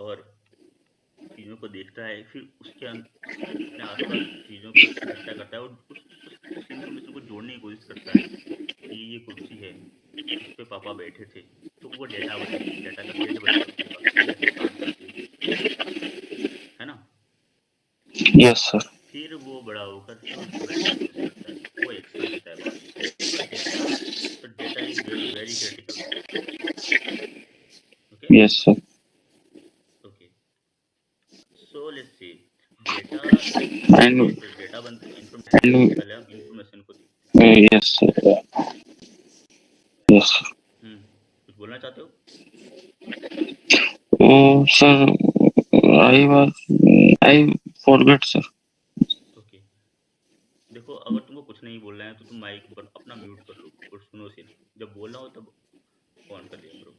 और चीज़ों को देखता है, फिर अपने आसपास चीज़ों को इकट्ठा करता है और उस इन्फॉर्मेशन को जोड़ने की कोशिश करता है कि ये कुर्सी है, इस पे पापा बैठे थे, तो वो डेटा का सेट बनेगा उसके पास कि ऐसे काम करते हैं, है ना? Yes sir. फिर वो बड़ा होकर फिर उसको बेचने की कोशिश करता है, वो एक्शन लेता है बाद में। तो data is very very critical. Okay yes sir. Okay. So let's see, data and data बनते हैं इंफॉर्मेशन बनते हैं, एंड पहले हम इंफॉर्मेशन को देखते हैं। Yes sir. Yes sir. कुछ बोलना चाहते हो? Sir I was I forget sir. Okay, देखो अगर तुमको कुछ नहीं बोलना है तो तुम माइक अपना म्यूट कर लो और सुनो सिर्फ, जब बोलना हो तब ऑन कर लिया करो।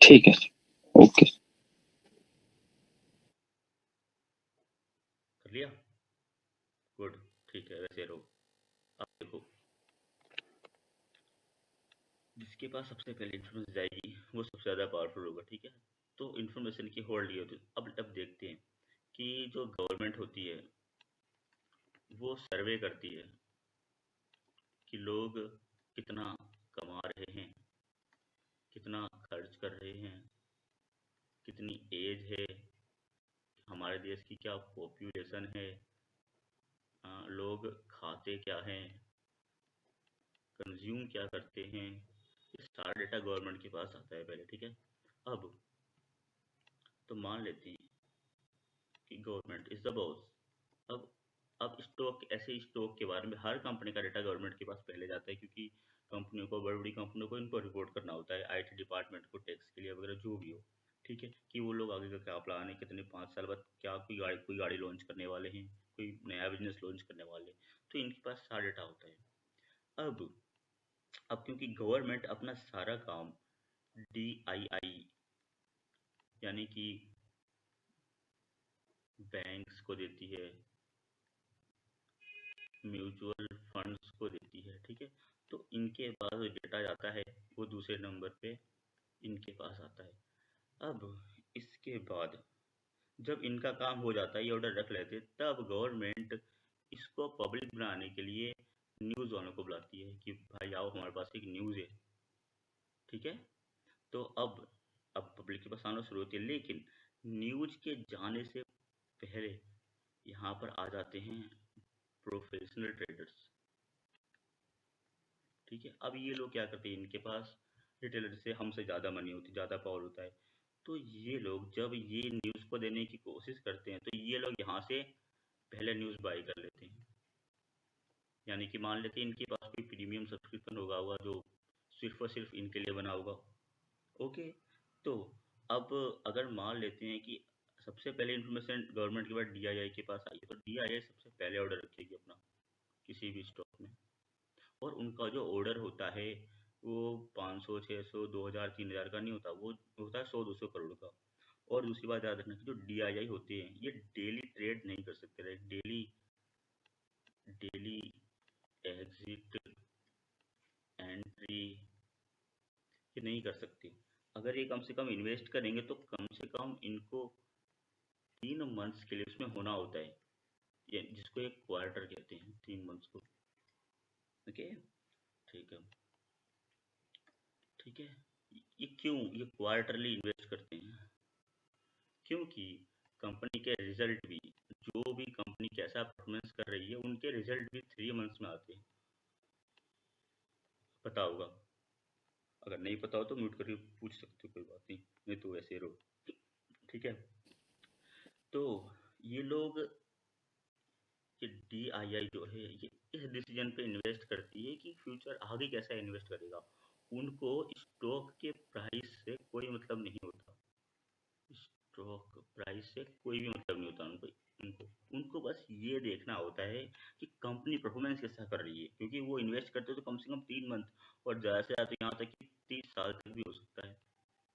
ठीक है सर। ओके। कर लिया? गुड, ठीक है, वैसे रहो। अब देखो, जिसके पास सबसे पहले इन्फॉर्मेशन जाएगी वो सबसे ज़्यादा पावरफुल होगा, ठीक है? तो इन्फॉर्मेशन की होल्ड ये होती है। अब देखते हैं कि जो गवर्नमेंट होती है वो सर्वे करती है कि लोग कितना कमा रहे हैं, कितना खर्च कर रहे हैं, कितनी एज है, हमारे देश की क्या पॉपुलेशन है, लोग खाते क्या हैं, कंज्यूम क्या करते हैं, ये सारा डेटा गवर्नमेंट के पास आता है पहले, ठीक है? अब तो मान लेते हैं कि गवर्नमेंट इज द बॉस। अब स्टॉक, ऐसे स्टॉक के बारे में हर कंपनी का डेटा गवर्नमेंट के पास पहले जाता है, क्योंकि कंपनियों को, बड़ी बड़ी कंपनियों को इनको रिपोर्ट करना होता है, आईटी डिपार्टमेंट को, टैक्स के लिए वगैरह जो भी हो, ठीक है? कि वो लोग आगे का क्या प्लान है, कितने 5 साल बाद क्या कोई गाड़ी लॉन्च करने वाले हैं, कोई नया बिजनेस लॉन्च करने वाले हैं, तो इनके पास सारा डेटा होता है। अब क्योंकि गवर्नमेंट अपना सारा काम DII यानी कि बैंक्स को देती है, म्यूचुअल फंड्स को देती है, ठीक है? तो इनके पास जो डेटा जाता है वो दूसरे नंबर पे इनके पास आता है। अब इसके बाद जब इनका काम हो जाता है, ये ऑर्डर रख लेते हैं, तब गवर्नमेंट इसको पब्लिक बनाने के लिए न्यूज़ वालों को बुलाती है कि भाई आओ, हमारे पास एक न्यूज़ है, ठीक है? तो अब पब्लिक के पास आना शुरू होती है, लेकिन न्यूज़ के जाने से पहले यहाँ पर आ जाते हैं प्रोफेशनल ट्रेडर्स, ठीक है? अब ये लोग क्या करते हैं, इनके पास रिटेलर से हमसे ज़्यादा मनी होती, ज़्यादा पावर होता है, तो ये लोग जब ये न्यूज़ को देने की कोशिश करते हैं तो ये लोग यहाँ से पहले न्यूज़ बाई कर लेते हैं। यानी कि मान लेते हैं इनके पास कोई प्रीमियम सब्सक्रिप्शन होगा जो सिर्फ और सिर्फ इनके लिए बना होगा। ओके, तो अब अगर मान लेते हैं कि सबसे पहले इन्फॉर्मेशन गवर्नमेंट के बाद DII के पास आई है, तो DII सबसे पहले ऑर्डर रखेगी अपना किसी भी स्टॉक में, और उनका जो ऑर्डर होता है वो 500, 600, 2000, 3000 का नहीं होता, वो होता है 100, 200 करोड़ का। और दूसरी बात याद रखना कि जो DII होते हैं ये डेली ट्रेड नहीं कर सकते, डेली डेली एग्जिट एंट्री ये नहीं कर सकते। अगर ये कम से कम इन्वेस्ट करेंगे तो कम से कम इनको 3 मंथ्स के लिए उसमें होना होता है, ये जिसको एक क्वार्टर कहते हैं, 3 मंथ्स को। ओके, ठीक है, ठीक है। ये क्यों ये क्वार्टरली इन्वेस्ट करते हैं? क्योंकि कंपनी के रिजल्ट भी, जो भी कंपनी कैसा परफॉर्मेंस कर रही है उनके रिजल्ट भी 3 मंथ्स में आते हैं। पता होगा, अगर नहीं पता हो तो म्यूट करके पूछ सकते हो, कोई बात नहीं, नहीं तो वैसे रहो, ठीक है? तो ये लोग, ये DII जो है ये इस डिसीजन पे इन्वेस्ट करती है कि फ्यूचर आगे कैसा इन्वेस्ट करेगा। उनको स्टॉक के प्राइस से कोई मतलब नहीं होता, स्टॉक प्राइस से कोई भी मतलब नहीं होता उनको। उनको उनको बस ये देखना होता है कि कंपनी परफॉर्मेंस कैसा कर रही है, क्योंकि वो इन्वेस्ट करते हैं तो कम से कम 3 मंथ और ज़्यादा से ज़्यादा यहाँ तक कि 30 साल तक भी हो सकता है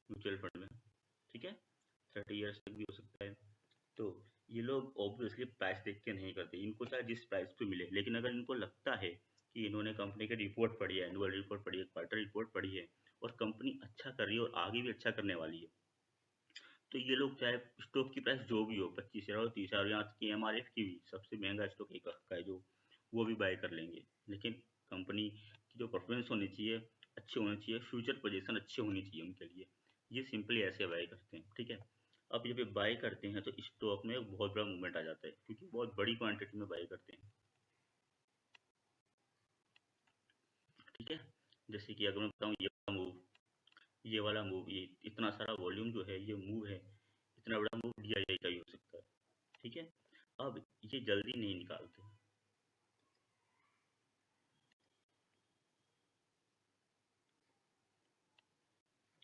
म्यूचुअल फंड में, ठीक है? 30 ईयर्स तक भी हो सकता है। तो ये लोग ऑब्वियसली प्राइस देख के नहीं करते, इनको चाहे जिस प्राइस पे मिले, लेकिन अगर इनको लगता है कि इन्होंने कंपनी की रिपोर्ट पढ़ी है, एनुअल रिपोर्ट पढ़ी है, क्वार्टर रिपोर्ट पढ़ी है और कंपनी अच्छा कर रही है और आगे भी अच्छा करने वाली है, तो ये लोग चाहे स्टॉक की प्राइस जो भी हो 25,000 हो 30,000, यहाँ तक कि एमआरएफ की भी सबसे महंगा स्टॉक 1 लाख का है जो, वो भी बाय कर लेंगे। लेकिन कंपनी की जो परफॉर्मेंस होनी चाहिए अच्छी होनी चाहिए, फ्यूचर पोजीशन अच्छी होनी चाहिए उनके लिए, ये सिंपली ऐसे बाय करते हैं। ठीक है, अब जब ये बाय करते हैं तो स्टॉक में एक बहुत बड़ा मूवमेंट आ जाता है क्योंकि बहुत बड़ी क्वांटिटी में बाय करते हैं। ठीक है, जैसे कि अगर मैं बताऊँ ये वाला मूव, ये इतना सारा वॉल्यूम जो है ये मूव है, इतना बड़ा मूव डीआईआई का ही हो सकता है। ठीक है, अब ये जल्दी नहीं निकालते।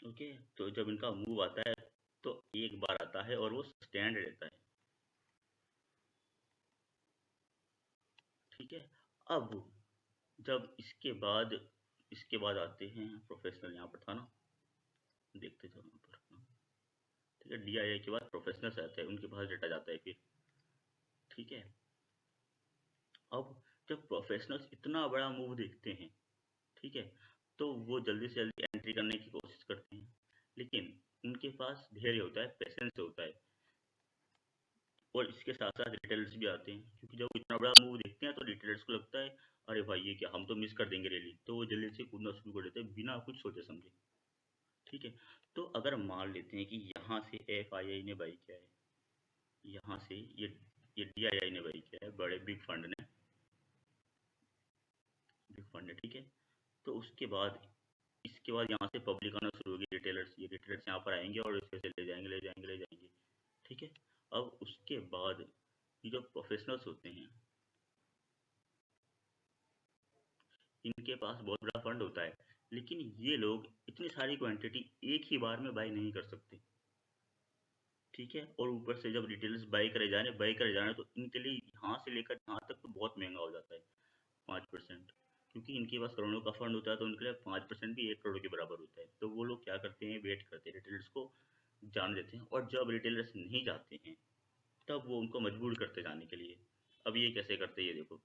ओके, तो जब इनका मूव आता है तो एक बार आता है और वो स्टैंड रहता है। ठीक है, अब जब इसके बाद आते हैं प्रोफेशनल, यहाँ पर था ना, देखते जाओ यहाँ पर। हाँ, ठीक है, डीआईआई के बाद प्रोफेशनल्स आते हैं, उनके पास डेटा जाता है फिर। ठीक है, अब जब प्रोफेशनल्स इतना बड़ा मूव देखते हैं, ठीक है, तो वो जल्दी से जल्दी एंट्री करने की कोशिश करते हैं, लेकिन उनके पास धैर्य होता है, पेशेंस होता है। और इसके साथ साथ रिटेलर्स भी आते हैं क्योंकि जब वो इतना बड़ा मूव देखते हैं तो रिटेलर्स को लगता है अरे भाई ये क्या, हम तो मिस कर देंगे रैली, तो वो जल्दी से कूदना शुरू कर देते हैं बिना कुछ सोचे समझे। ठीक है, तो अगर मान लेते हैं कि यहाँ से एफआईआई ने बाई किया है, यहाँ से ये डीआईआई ने बाई किया है, बड़े बिग फंड ने। ठीक है, तो उसके बाद इसके बाद यहाँ से पब्लिक आना शुरू होगी, ये रिटेलर्स यहाँ पर आएंगे और इसके से ले जाएंगे। ठीक है, अब उसके बाद ये जो प्रोफेशनल्स होते हैं इनके पास बहुत बड़ा फंड होता है, लेकिन ये लोग इतनी सारी क्वांटिटी एक ही बार में बाई नहीं कर सकते। ठीक है, और ऊपर से जब रिटेलर्स बाई करे जा रहे हैं तो इनके लिए यहाँ से लेकर यहाँ तक तो बहुत महंगा हो जाता है। 5%, क्योंकि इनके पास करोड़ों का फंड होता है तो उनके लिए 5% भी 1 करोड़ के बराबर होता है। तो वो लोग क्या करते हैं, वेट करते हैं, रिटेलर्स को जान देते हैं, और जब रिटेलर्स नहीं जाते हैं तब वो उनको मजबूर करते जाने के लिए। अब ये कैसे करते हैं ये देखो।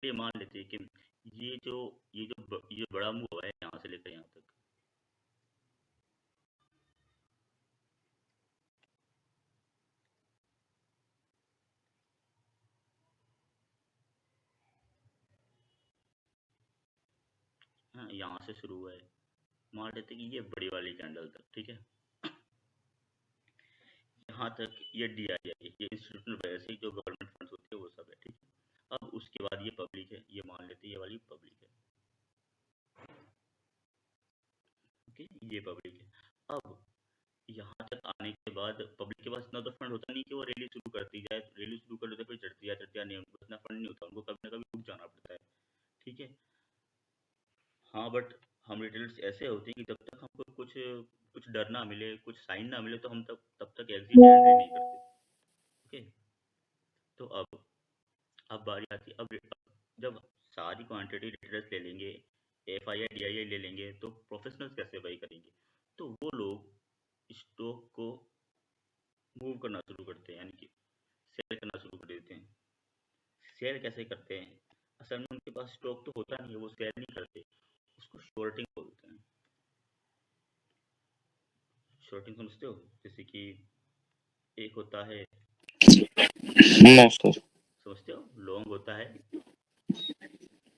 तो ये मान लेते हैं कि ये जो बड़ा मूव हुआ है यहाँ से लेकर यहाँ तक, हाँ यहाँ से शुरू हुआ है, मान लेते हैं कि ये बड़ी वाली कैंडल तक। ठीक है, यहाँ तक ये डीआईआई, ये इंस्टीट्यूशनल वैसे ही जो गवर्नमेंट फंड्स होते हैं वो सब है। ठीक है, अब उसके बाद ये पब्लिक है, ये मान लेते हैं ये वाली पब्लिक है। ओके, ये पब्लिक है। अब यहाँ तक आने के बाद पब्लिक के पास इतना तो फंड होता नहीं कि वो रैली शुरू करती जाए, रैली शुरू कर देते फिर चढ़ती नहीं, उनको इतना फंड नहीं होता, उनको कभी ना कभी रुक जाना पड़ता है। ठीक है, हाँ बट हम रिटेलर्स ऐसे होते हैं कि जब तक हमको कुछ कुछ डर ना मिले, कुछ साइन ना मिले, तो हम तब तक एग्जिट एंट्री नहीं करते। ओके, तो अब बारी आती है, अब जब सारी क्वांटिटी रिटेलर्स ले लेंगे, एफआईआई डीआईआई ले लेंगे, तो प्रोफेशनल्स कैसे बाई करेंगे? तो वो लोग स्टॉक को मूव करना शुरू करते हैं, यानी कि सेल करना शुरू कर देते हैं। सेल कैसे करते हैं? असल में उनके पास स्टॉक तो होता नहीं है, वो सेल नहीं करते, उसको शॉर्टिंग बोलते हैं। शॉर्टिंग समझते हो? जैसे कि एक होता है, नो सर। समझते हो, लॉन्ग होता है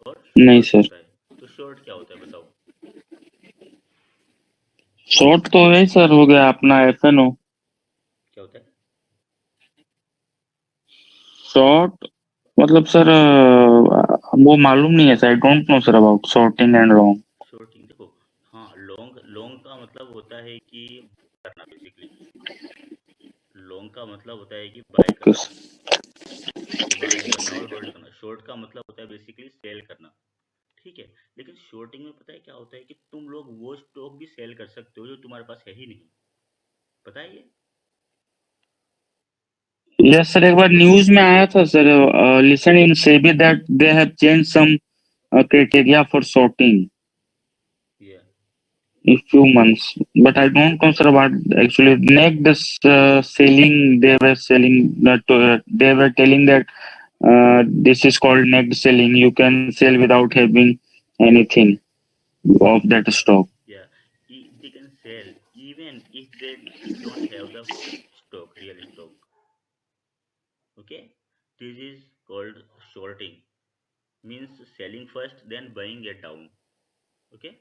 और नहीं शॉर्ट सर। होता है। तो शॉर्ट क्या होता है बताओ? शॉर्ट तो है सर, हो गया अपना एफएनओ। क्या होता है? शॉर्ट मतलब सर वो मालूम नहीं है sir, I don't know sir about shorting and long. Shorting देखो, हाँ लॉन्ग लॉन्ग का मतलब होता है कि करना बेसिकली, लॉन्ग का मतलब होता है कि बाय ओके करना, कि बाय करना और होल्ड करना। शॉर्ट का मतलब होता है बेसिकली सेल करना। ठीक है, लेकिन शॉर्टिंग में पता है क्या होता है कि तुम लोग वो स्टॉक भी सेल कर सकते हो जो तुम्हारे पास है ही नहीं। पता है ये? यस सर, एक बार न्यूज में आया था sir, listen in SEBI that they have change some criteria for sorting ये in few months, but I don't know sir about actually next selling. They were selling that they were telling that this is called next selling. You can sell without having anything of that stock. या sell even if they don't have the stock, real stock. Okay, this is called shorting. Means selling first, then buying it down. Okay,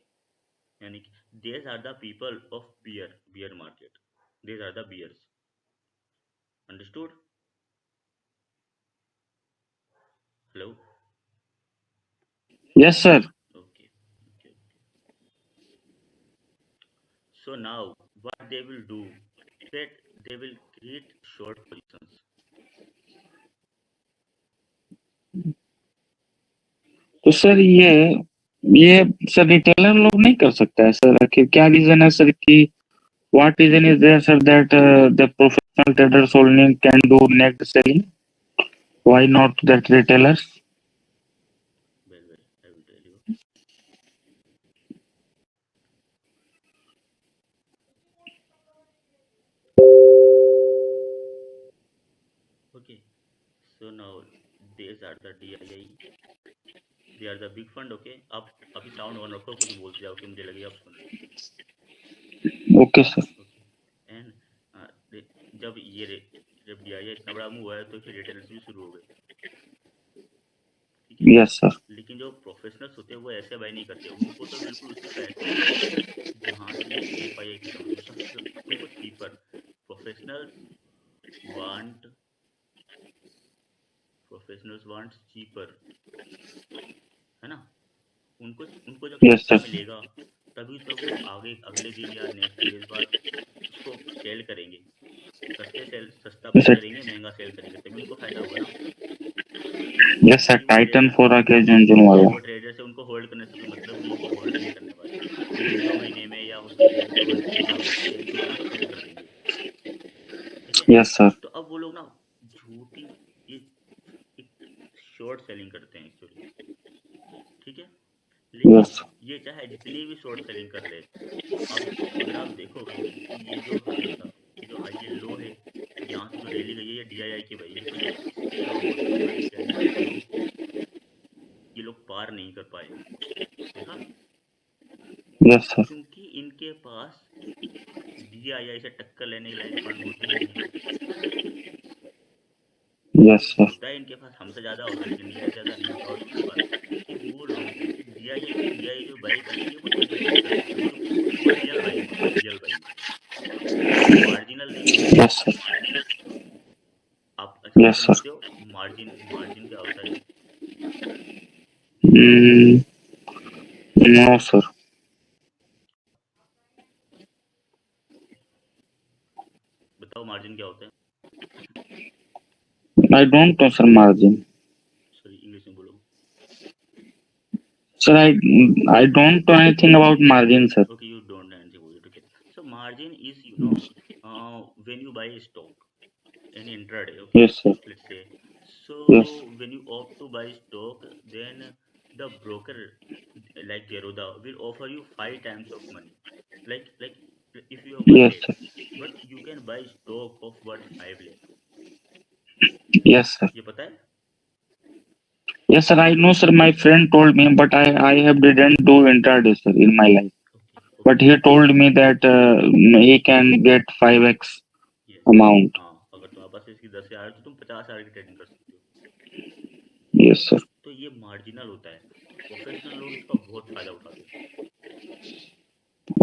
and these are the people of beer market. These are the beers. Understood? Hello. Yes, sir. Okay. Okay. So now what they will do, that they will create short positions. तो sir ये sir retailer लोग नहीं कर सकता है sir, आखिर क्या reason है सर कि what reason is there sir that the professional traders only can do net selling, why not that retailers? Well, I will tell you. Okay. So now these are the DII. They are the big fund. Okay. आप अभी sound on रखो, कुछ बोलते जाओ कि मुझे लगे आप सुन रहे हो. Okay sir. ओके. एंड जब जब DII इतना बड़ा मूव हुआ है तो फिर रिटेलर्स भी शुरू हो गए. ठीक है. Yes sir. लेकिन जो प्रोफेशनल्स होते हैं वो ऐसे बाय नहीं करते. उनको तो बिल्कुल उसी प्राइस पे चाहिए जहाँ से ये FII खत्म हुई. सबसे उनको cheaper. Professionals want professionals want cheaper, है ना. उनको उनको जब यस सस्ता सर। मिलेगा तभी तो वो आगे अगले दिन या नेक्स्ट डेज बाद उसको सेल करेंगे. सस्ता बाय सर करेंगे, महंगा सेल करेंगे, तभी उनको फायदा होगा ना. यस सर, तभी वो टाइटन ट्रेडर फोरा के झुनझुन वाला। वो ट्रेडर से उनको होल्ड करने से कोई मतलब नहीं है. वो होल्ड नहीं करने वाले. वो 1-2 महीने में या उससे 1-2 हफ्ते में तुरंत सेल कर देंगे. ठीक है. Yes sir. तो अब वो लोग ना झूठी ये एक शॉर्ट सेलिंग करते हैं एक्चुअली. ठीक है. लेकिन यस ये चाहे जितनी भी शॉर्ट सेलिंग कर ले, अब अगर आप देखोगे कि ये जो हाई था, ये जो हाई, ये लो है, यहाँ से जो रैली गई है ये DII की वजह है. तो ये इसके ऑलमोस्ट पूरे कैंडल फ्लो ये लोग पार नहीं कर पाए. देखा. Yes sir. क्योंकि इनके पास DII से टक्कर लेने के लायक फंड होते ही नहीं है. Yes sir. होता है इनके पास, हमसे ज़्यादा होता है लेकिन DII ज़्यादा नहीं होता. और दूसरी बात कि वो लोग DII जो बाई करेंगे वो एग्जीक्यूट करेंगे. वो रियल बाइंग होता है, रियल बाइंग. मार्जिनल नहीं होता. Yes sir. आप अच्छा आप यस सर। समझते हो मार्जिन मार्जिन क्या होता है? नो सर, बताओ मार्जिन क्या होता है. आई don't know sir margin. Sorry, English में बोलो. Sir I don't know anything about margin sir. Okay, you don't know anything about it. Okay. So margin is, you know, when you buy a stock in intraday. Okay, yes sir. let's say. So yes. when you opt to buy stock, then the broker like Zerodha will offer you 5 times of money. Like if you have 1 yes lakh, sir. but you can buy stock of worth 5 lakh. Yes sir. ये पता है? Yes, sir. I know, sir. My friend told me, but I have didn't do intraday, sir, in my life. Okay. But Okay. he told me that he can get 5x Yes. amount. हाँ, अगर तुम्हारे पास इसकी 10,000 तो तुम 50,000 की trading कर सकते हो. Yes, sir. तो ये मार्जिनल होता है. प्रोफेशनल लोग इसका बहुत फायदा उठाते हैं.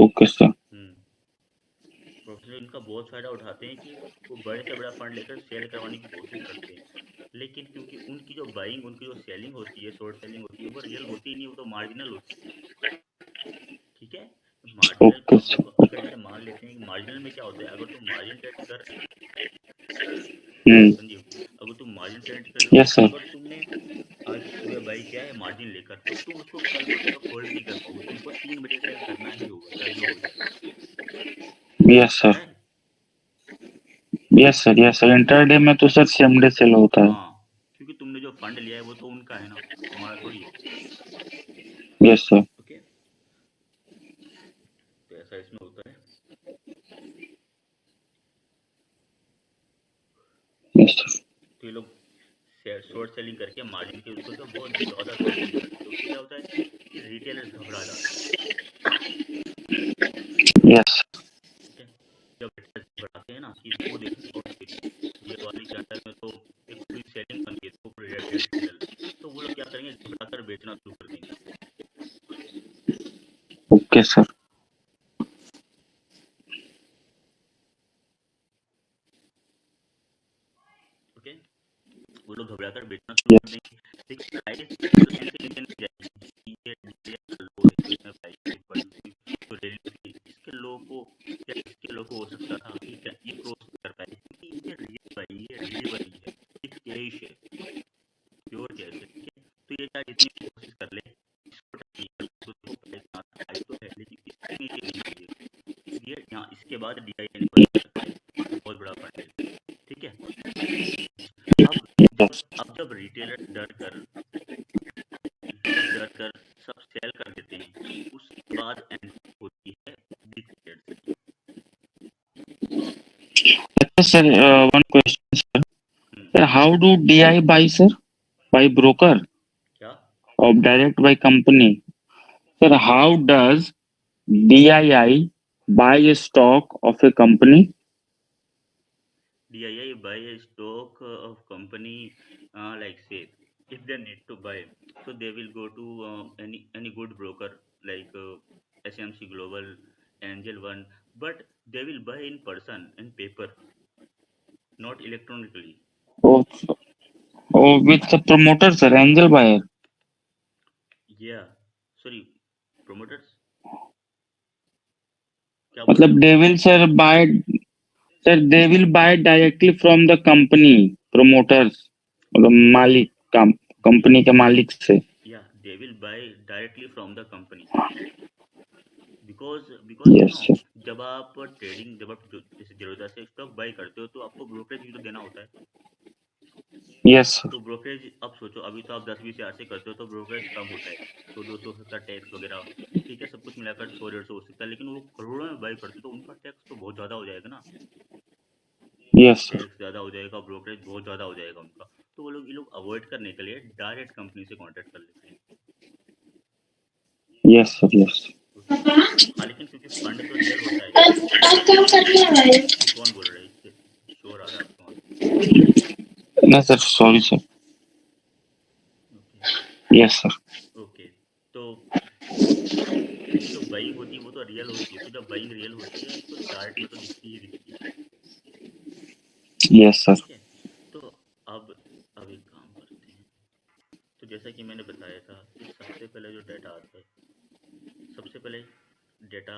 Okay, sir. प्रोफेशनल इनका बहुत फायदा उठाते हैं कि वो बड़े से बड़ा फंड लेकर सेल करवाने की कोशिश करते हैं. लेकिन क्योंकि उनकी जो बाइंग, उनकी जो सेलिंग होती है, शॉर्ट सेलिंग होती है, वो रियल होती ही नहीं, वो तो मार्जिनल होती है. ठीक है. मार्जिनल Okay, अब sir. देखो, अगर जैसे मान लेते हैं कि मार्जिनल में क्या होता है. अगर तुम मार्जिन ट्रेड कर रहे हो Hmm. संजीव, अगर तुम मार्जिन ट्रेड कर रहे हो, Yes, sir. अगर तुमने आज सुबह बाई किया है मार्जिन लेकर, तो तुम उसको कल बजे तक होल्ड नहीं कर पाओगे. तुमको 3 बजे सेल करना ही होगा चाहे जो हो जाए. Yes, sir. पता है. Yes, sir. Yes, sir. Intraday में तो सर सेम डे सेल होता है। हाँ, क्योंकि तुमने जो फंड लिया है वो तो उनका है ना, तुम्हारा थोड़ी है. Yes, sir. ओके. तो ऐसा इसमें होता है. Yes, sir. तो ये लोग शॉर्ट सेलिंग करके मार्जिन के उसको तो बहुत ज़्यादा थ्रेटनिंग करते हैं. तो उससे क्या होता है कि रिटेलर्स घबरा जाते हैं. Yes. Okay sir. ओके, वो लोग घबरा कर बेचना शुरू कर देंगे, लेकिन प्राइस तो ऐसे नीचे नहीं जाएगी कि ये DJI लो है तो इसमें प्राइस बढ़ी हुई तो ले ली। इसके लोगों को या इसके लोगों को हो सकता था कि क्या ये क्रॉस कर पाए, क्योंकि ये रियल भाई, ये डिलीवरी है, ये कैश है, प्योर कैश है, ठीक है। तो ये चाहे जितनी भी कोशिश कर ले, इसको टच नहीं कर, तो देखो प्राइस हाई तो है लेकिन इससे नीचे नहीं जाएगी। ये यहाँ इसके बाद DIA ने बना रखा है, बहुत बड़ा फंड है, ठीक है। अब जब रिटेलर डर कर सब सेल कर देते हैं, उसके बाद एंट्री होती है बिग ट्रेडर्स की। अच्छा sir, one question sir. Hmm, How do DI buy sir? By broker क्या? or direct by company? Sir, how does DII buy a stock of a company? DIA buy a stock of company, like say if they need to buy, so they will go to any good broker like SMC Global, Angel One, but they will buy in person in paper, not electronically. Oh, with the promoter sir, angel buyer. Yeah, sorry, promoters, क्या बोल रहे मतलब हो? they will sir buy, sir they will buy directly from the company promoters, मतलब मालिक कम company के मालिक से। Yeah, they will buy directly from the company, because yes sir. जब आप जैसे जीरोधा से स्टॉक बाई करते हो तो आपको ब्रोकरेज भी तो देना होता है। Yes sir. तो ब्रोकरेज अब सोचो, अभी तो आप 10-20 हज़ार से करते हो तो ब्रोकरेज कम होता है, 100-200 हो सकता है टैक्स वगैरह, ठीक है, सब कुछ मिलाकर 100-150 हो सकता है, लेकिन वो करोड़ों में बाई करते तो उनका टैक्स तो बहुत ज़्यादा हो जाएगा ना, यस सर। टैक्स ज़्यादा हो जाएगा, ब्रोकरेज बहुत ज़्यादा हो जाएगा उनका। तो वो लोग ये लोग अवॉइड करने के लिए डायरेक्ट कंपनी से कॉन्टैक्ट कर लेते हैं। Yes sir. यस। ओके, हाँ, लेकिन क्योंकि फंड तो रियल होता है इसमें। ये कौन बोल रहा है? इससे शोर आ रहा है आपके वहाँ से? नहीं sir, sorry sir. Okay, yes sir. Okay, तो जो बाइंग होती है वो तो रियल होती है, तो जब बाइंग रियल होती है तो चार्ट में तो दिखती ही दिखती है, यस सर। ठीक है। तो अब एक काम करते हैं, तो जैसा कि मैंने बताया था कि सबसे पहले जो डाटा आता है, सबसे पहले डेटा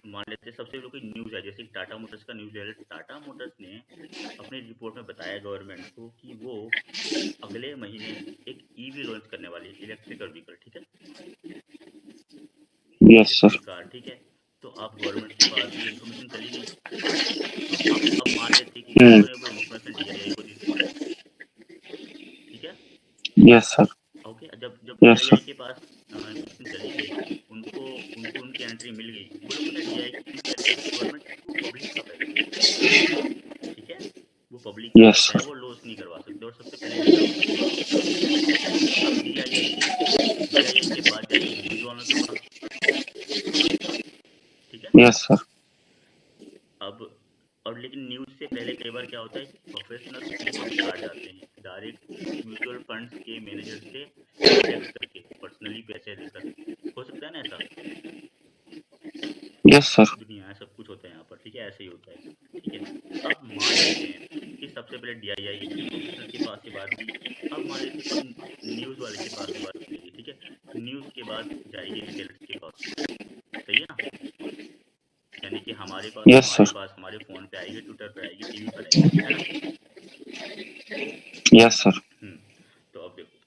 मान लेते हैं, सबसे पहले कोई न्यूज़ है, जैसे टाटा मोटर्स का न्यूज़ है, टाटा मोटर्स ने अपनी रिपोर्ट में बताया गवर्नमेंट को कि वो अगले महीने एक ईवी लॉन्च करने वाली है, इलेक्ट्रिकल व्हीकल, ठीक है, यस सर। इलेक्ट्रिक कार, ठीक है। तो अब गवर्नमेंट के पास ये इन्फॉर्मेशन चली गई, अब मान लेते हैं कि उन्होंने वो इन्फॉर्मेशन DII को दी थी, ठीक है। Yes sir. ओके, जब जब यस DII सर। के पास इन्फॉर्मेशन चली गई, उनको उनको उनकी एंट्री मिल गई, वो लोग पता है DII क्यों कैरी करते हैं गवर्नमेंट, क्योंकि वो पब्लिक का पैसा है, ठीक है, वो पब्लिक का यस पैसा है, सर। वो लॉस नहीं करवा सकते, और सबसे पहले डेटा उनके पास होता है। अब DII के बाद जाएगी न्यूज़ वालों के पास, ठीक है। Yes sir. अब और लेकिन न्यूज़ से पहले कई बार क्या होता है कि प्रोफेशनल्स अपने को भी कार्ड आते हैं डायरेक्ट म्यूचुअल फंड्स के मैनेजर से कांटेक्ट करके, पर्सनली पैसे देकर, हो सकता है ना ऐसा, यस सर। दुनिया है, सब कुछ होता है यहाँ पर, ठीक है, ऐसे ही होता है, ठीक है। अब मान लेते हैं कि सबसे पहले DII ने प्रोफेशनल के पास से बात की, अब मान लेते हैं अब न्यूज़ वाले के पास से बात करेगी, ठीक है, न्यूज़ के बाद जाएगी रिटेलर्स के पास, सही है ना, यानी कि यस सर। हमारे फ़ोन पे आएगी, ट्विटर पे आएगी, टीवी पर आएगी, है ना। Yes sir. तो अब देखो,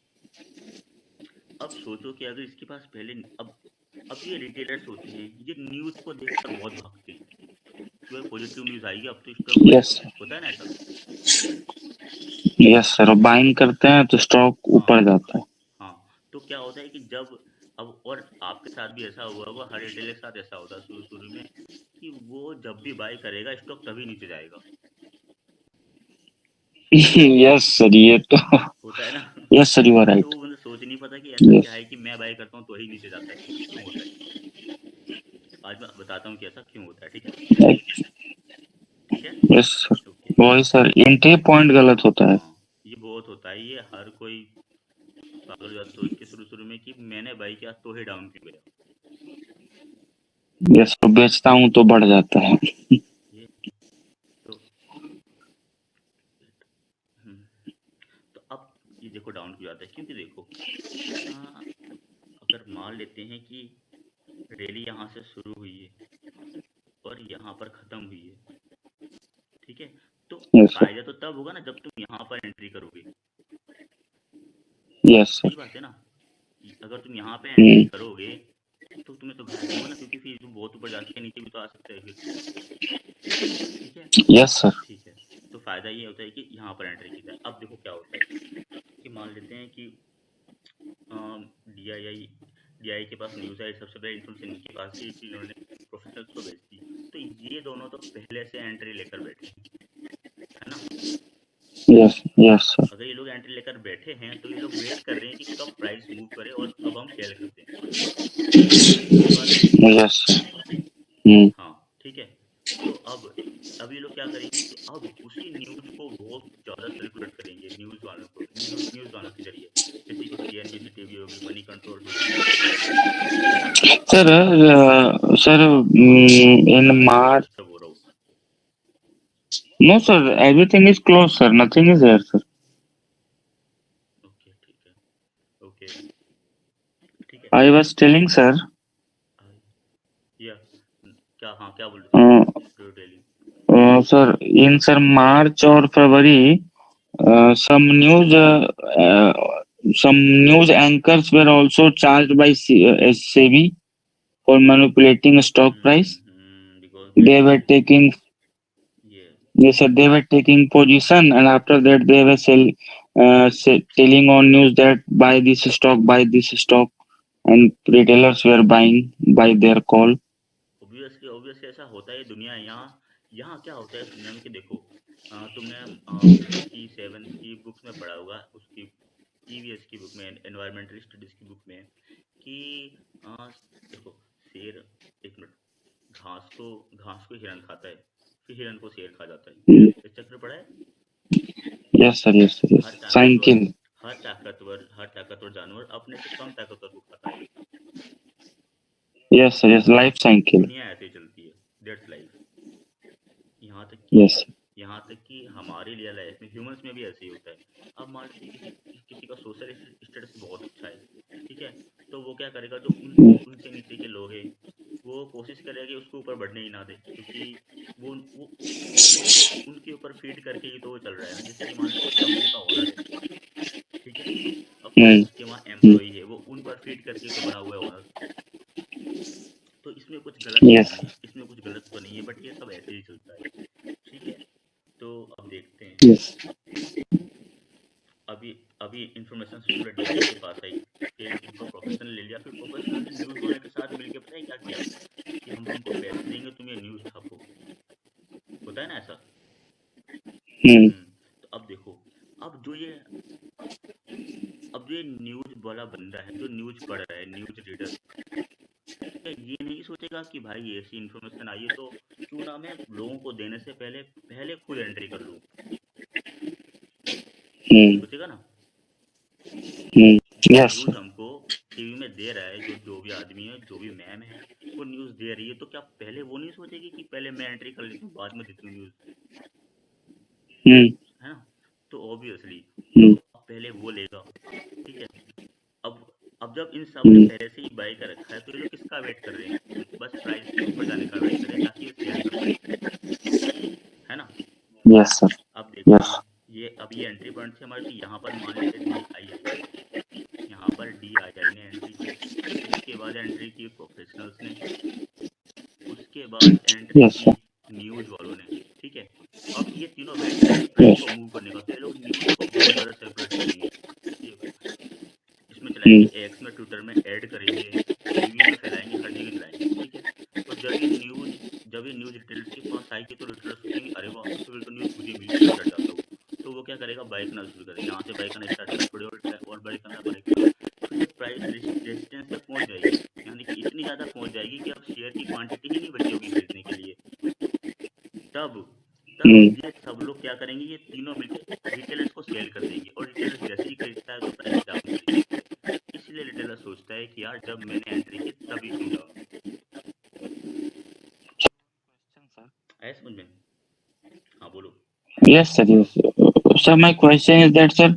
अब सोचो कि अगर इसके पास पहले अब ये रिटेलर्स होते हैं, ये न्यूज़ को देखकर बहुत भागते हैं कि भाई पॉजिटिव न्यूज़ आएगी, अब तो स्टॉक बाई यस करो, होता है ना ऐसा। यस सर, बाइंग करते हैं तो स्टॉक हाँ, ऊपर जाता है। हाँ, तो क्या होता है कि जब अब और आपके साथ भी ऐसा हुआ होगा, हर रिटेलर के साथ ऐसा होता है शुरू शुरू में, कि वो जब भी बाई करेगा स्टॉक तभी नीचे जाएगा, यस सर, ये तो। होता है ना। यस सर, यू आर तो राइट। वो मुझे सोच नहीं पाता कि ऐसा क्या यस। है कि मैं बाई करता हूँ तो ही नीचे जाता है, क्यों होता है ये। आज मैं बताता हूँ कि ऐसा क्यों होता है, ठीक है, ठीक है, यस सर। ओके। वही सर, एंट्री पॉइंट गलत होता है। हाँ, ये बहुत होता है, ये हर कोई पागल हो जाता सोच के शुरू शुरू में कि मैंने बाई किया तो ही डाउन क्यों गया, यस, तो बेचता हूँ तो बढ़ जाता है। ये तो तो अब ये देखो डाउन क्यों जाता है, क्योंकि देखो आ, अगर मान लेते हैं कि रैली यहाँ से शुरू हुई है और यहाँ पर ख़त्म हुई है, ठीक है, तो यस सर। फ़ायदा तो तब होगा ना जब तुम यहाँ पर एंट्री करोगे। यस सही सर। बात है ना, कि अगर तुम यहाँ पे एंट्री करोगे तो तुम्हें तो घाटा होगा ना, क्योंकि फिर तुम बहुत ऊपर जाके नीचे भी तो आ सकते हैं फिर। ठीक है। Yes sir. ठीक है, तो फ़ायदा ये होता है कि यहाँ पर एंट्री की जाए। अब देखो क्या होता है कि मान लेते हैं कि डी आई आई के पास न्यूज़ आई, सबसे पहले इन्फॉर्मेशन इनके पास थी, फिर इन्होंने प्रोफेशनल्स को भेज दी। तो ये दोनों तो पहले से एंट्री लेकर बैठे हैं, है ना। Yes yes sir. अगर ये लोग एंट्री लेकर बैठे हैं तो ये लोग वेट कर रहे हैं कि कब प्राइस मूव करे और कब हम सेल कर दें। सही बात है। Yes sir. हम्म। हाँ, ठीक है। तो अब ये लोग क्या करेंगे कि अब उसी न्यूज़ को बहुत ज़्यादा सर्कुलेट करेंगे, न्यूज़ वालों के जरिए, जैसे कि सीएनबीसी टीवी होगी, मनी कंट्रोल होगी, है ना। सर सर हाँ, इन मैं बहुत मार्च, डिस्टर्ब हो रहा हूँ। No sir, everything is close sir, nothing is there sir. Okay, ठीक है। ओके, ठीक है। आई वाज टेलिंग सर, या क्या, हाँ, क्या बोल रहे थे आप? जो डेली। सर इन सर मार्च और फरवरी, some news some news anchors were also charged by SEBI for manipulating stock price. Because They were taking, ये they said they were taking position, and after that they were telling on news that buy this stock, and retailers were buying by their call. Obviously ऐसा होता है, दुनिया है यहाँ। यहाँ क्या होता है इस दुनिया में कि देखो, तुमने 5th की 7th की बुक्स में पढ़ा होगा, उसकी ईवीएस की बुक में, एनवायरमेंटल स्टडीज की बुक में, कि अ, देखो, शेर, एक मिनट, घास को हिरन खाता है, फिर हिरन को शेर खा जाता है। ये चक्र पड़ा है। Yes sir, yes sir, yes. हर ताकतवर Cycle. हर ताकतवर जानवर अपने से कम ताकतवर को खाता है। Yes sir, yes. Life cycle. दुनिया ऐसे ही चलती है, दैट्स लाइफ। यहाँ तक कि Yes. यहाँ तक कि हमारे लिए लाइफ में, ह्यूमंस में भी ऐसे ही होता है। अब मान लीजिए किसी का सोशल स्टेटस बहुत अच्छा है, ठीक है, तो वो क्या करेगा, जो उनसे नीचे के लोग हैं, वो कोशिश करेगा कि उसको ऊपर बढ़ने ही ना दे, क्योंकि वो उनके ऊपर फीड करके ही तो वो चल रहा है ना। जैसे कि मान लो कोई कंपनी का ओनर है, ठीक है, अब Hmm. उसके वहाँ एम्प्लॉई है, वो उन पर फीड करके तो बना हुआ है ओनर। तो इसमें कुछ गलत तो Yes. नहीं है, इसमें कुछ गलत तो नहीं है, बट ये सब ऐसे ही चलता है। ठीक है, तो अब देखते हैं। Yes. अभी अभी इंफॉर्मेशन पूरे डीआई के पास आई, फिर उनको प्रोफेशनल ले लिया, फिर प्रोफेशनल ने न्यूज़ वाले के साथ मिलकर पता है क्या किया, कि हम तुमको पैसे देंगे, तुम ये न्यूज़ छापो। होता है ना ऐसा। Hmm. तो अब देखो, अब जो ये अब जो ये न्यूज़ वाला बंदा है, जो न्यूज़ पढ़ रहा है, न्यूज़ रीडर, क्या ये नहीं सोचेगा कि भाई ऐसी इन्फॉर्मेशन आई है, तो क्यों ना मैं लोगों को देने से पहले पहले खुद एंट्री कर लूँ। Hmm. सोचेगा ना। Hmm. जो Yes sir. न्यूज़ हमको टीवी में दे रहा है, जो भी आदमी है, जो भी मैम है, वो न्यूज़ दे रही है, तो क्या पहले वो नहीं सोचेगी कि पहले मैं एंट्री कर लेती हूँ, बाद में देती हूँ न्यूज़, Hmm. है ना। तो ऑब्वियसली तो Hmm. अब पहले वो लेगा। ठीक है, अब अब जब इन सब ने Hmm. पहले से ही बाई कर रखा है, तो ये लोग किसका वेट कर रहे हैं, बस प्राइस के ऊपर जाने का वेट कर रहे हैं, ताकि ये सेल कर पाए, है ना। Yes sir. अब देखो, Yes. अब ये एंट्री पॉइंट थे हमारे, तो यहाँ पर मान लेते डी आई आई, यहाँ पर डी आई आई ने एंट्री की, उसके बाद एंट्री की प्रोफेशनल्स ने, उसके बाद एंट्री Yes की sir. न्यूज़ वालों ने। ठीक है, अब ये तीनों वेट करेंगे प्राइस Yes. को मूव करने का, तो ये लोग न्यूज़ को बहुत ज़्यादा सर्कुलेट करेंगे। ये इसमें Hmm. चलाएंगे, एक्स में, ट्विटर में ऐड करेंगे, टीवी में फैलाएंगे, हर जगह चलाएंगे। ठीक है, तो जब ये न्यूज़ रिटेलर्स के पास आएगी, तो रिटेलर्स सोचेंगे अरे वाह, तो फिर तो न्यूज़ मुझे मिली, मैं डर जाता हूँ। तो वो क्या करेगा, बाय करना शुरू करेगा, यहाँ से बाय करना स्टार्ट करेगा, थोड़ी और बाय करना। फिर जब प्राइस रेजिस्टेंस पे पहुंच जाएगी, यानी कि इतनी ज़्यादा पहुंच जाएगी कि अब शेयर की क्वांटिटी ही नहीं बची होगी खरीदने के लिए, तब तब Hmm. ये सब लोग क्या करेंगे, ये तीनों मिलकर रिटेलर्स को सेल कर देंगे, और रिटेलर्स जैसे ही खरीदता है तो प्राइस डाउन करेगा। इसलिए रिटेलर सोचता है कि यार जब मैंने एंट्री की तभी क्यों डाउन। आया समझ में? हाँ बोलो। Yes, sir. Yes. Sir, my question is that, sir,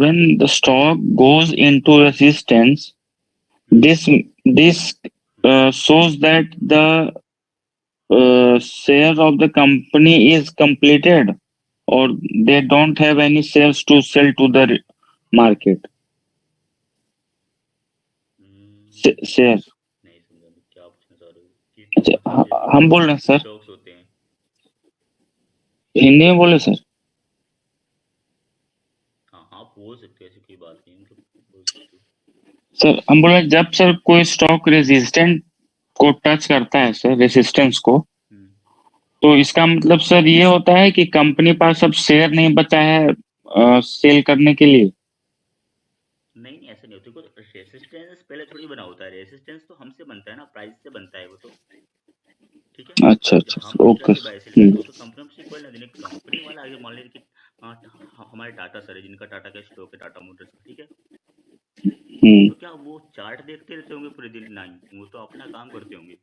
when the stock goes into resistance, this shows that the share of the company is completed, or they don't have any shares to sell to the market. Share. नहीं समझा मैं क्या पूछना चाह रहे हो कि अच्छा, कौन से शेयर हम बोल रहे हैं सर, स्टॉक्स होते हैं। हिंदी में बोले सर। हाँ हाँ बोल सकते हो, ऐसी कोई बात नहीं, मतलब बोल सकते हो। सर हम बोल रहे हैं, जब सर कोई स्टॉक रेजिस्टेंट को टच करता है सर, रेजिस्टेंस को, तो इसका मतलब सर ये होता है कि कंपनी पास अब शेयर नहीं बचा है सेल करने के लिए। नहीं नहीं ऐसा नहीं होता, देखो रेसिस्टेंस पहले थोड़ी बना होता है, रेसिस्टेंस तो हमसे बनता है ना, प्राइस से बनता है वो तो, ठीक है। अच्छा जब अच्छा हम सर, दूसरा ओके से बाय सेल करते हो तो कंपनी हमसे कोई ना देने, कंपनी वाला आगे मान लीजिए कि हमारे टाटा सर है, जिनका टाटा का स्टॉक है, टाटा मोटर्स का, ठीक है। तो क्या वो चार्ट देखते रहते होंगे पूरे दिन? नहीं, वो तो अपना काम करते होंगे,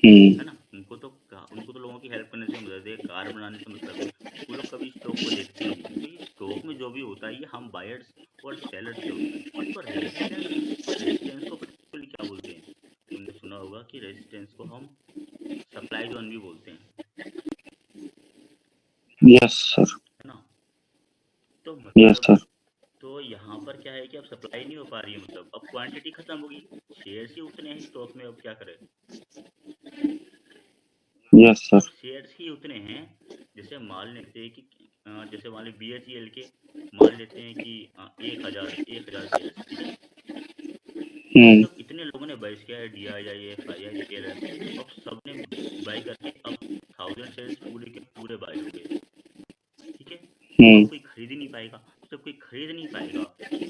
है ना। उनको तो लोगों की हेल्प करने से मतलब है, कार बनाने से मतलब है। वो लोग कभी स्टॉक को देखते ही नहीं है। तो ये स्टॉक में जो भी होता है ये हम बायर्स और सेलर्स से होता है। तो रेजिस्टेंस को particularly क्या बोलते हैं? तुमने सुना होगा कि रेजिस्टेंस को हम सप्लाई जोन भी बोलते हैं, यस सर, है ना। तो यस मतलब सर, तो यहाँ पर क्या है कि अब सप्लाई नहीं हो पा रही है, मतलब अब क्वांटिटी खत्म होगी, शेयर्स ही उतने हैं स्टॉक में, अब क्या करें। यस सर, अब शेयर्स ही उतने हैं, जैसे मान लेते हैं कि जैसे मान ली BHEL के मान लेते हैं कि 1,000 शेयर्स है, ठीक है। मतलब इतने लोगों ने बाई किया है, DII, FII, रिटेलर, तो अब सबने बाई करके अब 1,000 शेयर्स पूरे के पूरे बाई हो गए, ठीक है। तो अब कोई खरीद ही नहीं पाएगा, तो जब कोई खरीद नहीं पाएगा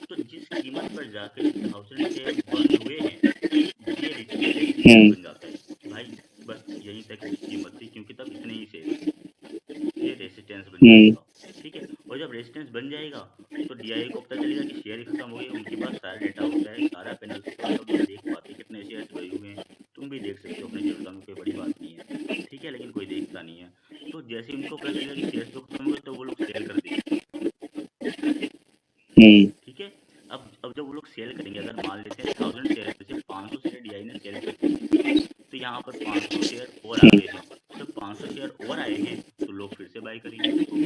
तो जिस कीमत पर जाकर ये 1,000 शेयर बंद हुए हैं, ये रेसिस्टेंस बन जाता है कि भाई बस यहीं तक इसकी कीमत थी, क्योंकि तब इतने ही शेयर थे, ये रेसिस्टेंस बन जाएगा, ठीक है। और जब रेसिस्टेंस बन जाएगा तो DII को पता चलेगा कि शेयर ही खत्म हो गए, उनके पास सारा डेटा होता है, सारा पैनल्स होता है, सब लोग देख पाते हैं कितने शेयर्स बचे हुए हैं। तुम भी देख सकते हो अपनी ज़रूरतों में, कोई बड़ी बात नहीं है, ठीक है, लेकिन कोई देखता नहीं है। तो जैसे ही उनको पता चलेगा कि शेयर्स तो खत्म हो गए, तो वो लोग सेल कर देंगे, ठीक है। अब जब वो लोग सेल करेंगे, अगर मान लेते हैं 1,000 शेयर में से 500 शेयर DII ने सेल कर दिए, तो यहाँ पर 500 शेयर और आ गए हैं। जब 500 शेयर और आए हैं तो लोग फिर से बाई करेंगे उसको।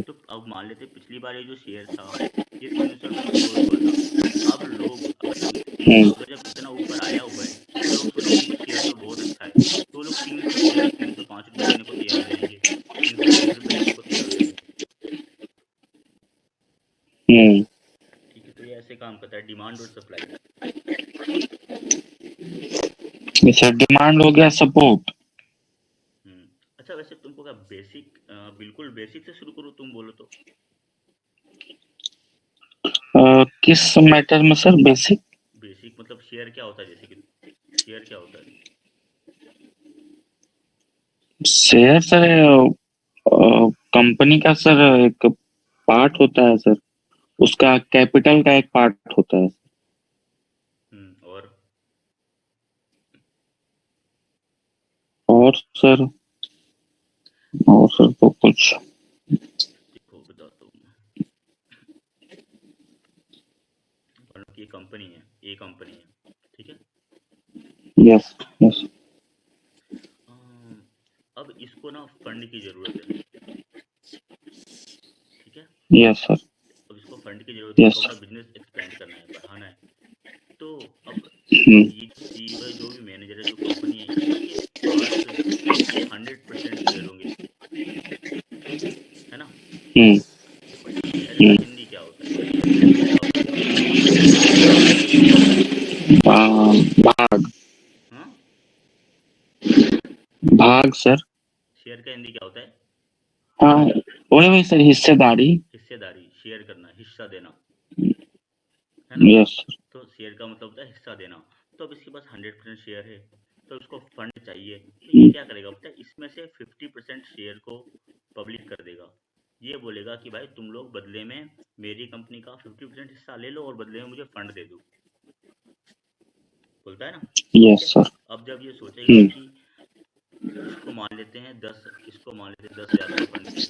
तो अब मान लेते हैं पिछली बार ये जो शेयर था ये 300 रुपये में क्लोज हुआ था। अब जब इतना ऊपर आया हुआ है तो लोग सोच रहे हैं शेयर तो बहुत अच्छा है, तो लोग 305 रुपये देने को तैयार हो जाएंगे, 330 रुपये देने को तैयार हो जाएंगे, ठीक है। तो ये ऐसे काम करता है, डिमांड और सप्लाई। अच्छा, डिमांड हो गया सपोर्ट। अच्छा वैसे तुमको क्या बेसिक, बिल्कुल बेसिक से शुरू करो, तुम बोलो तो। किस मैटर में सर? बेसिक बेसिक मतलब शेयर क्या होता है, जैसे कि शेयर क्या होता है? शेयर सर, कंपनी का सर एक पार्ट होता है सर, उसका कैपिटल का एक पार्ट होता है। और और सर, और सर तो कुछ। देखो बताता हूँ मैं। मतलब ये कंपनी है, ये कंपनी है, ठीक है। यस यस अब इसको ना फंड की ज़रूरत है, ठीक है। यस सर, अब इसको फंड की ज़रूरत है, इसको यस अपना बिजनेस एक्सपेंड करना है, बढ़ाना है। तो अब सर। ये जो CEO है, जो भी मैनेजर है, जो कंपनी है, इसके पास इसके 100% शेयर होंगे, है ना। देखो शेयर का हिंदी क्या होता है, शेयर क्या होता है हिंदी में? भाग, हाँ, भाग सर। शेयर का हिंदी क्या होता है? हाँ, वही वही सर, हिस्सेदारी। हिस्सेदारी, शेयर करना, हिस्सा देना, है ना। Yes sir. तो शेयर का मतलब होता है हिस्सा देना। तो अब इसके पास 100% शेयर है, तो इसको फंड चाहिए, तो ये क्या करेगा पता है, इसमें से 50% शेयर को पब्लिक कर देगा। ये बोलेगा कि भाई तुम लोग बदले में मेरी कंपनी का 50% हिस्सा ले लो और बदले में मुझे फंड दे दो, बोलता है ना, ठीक यस है। सर। अब अब जब ये सोचेगा हम्म, कि इसको मान लेते हैं 10,000 का फंड चाहिए,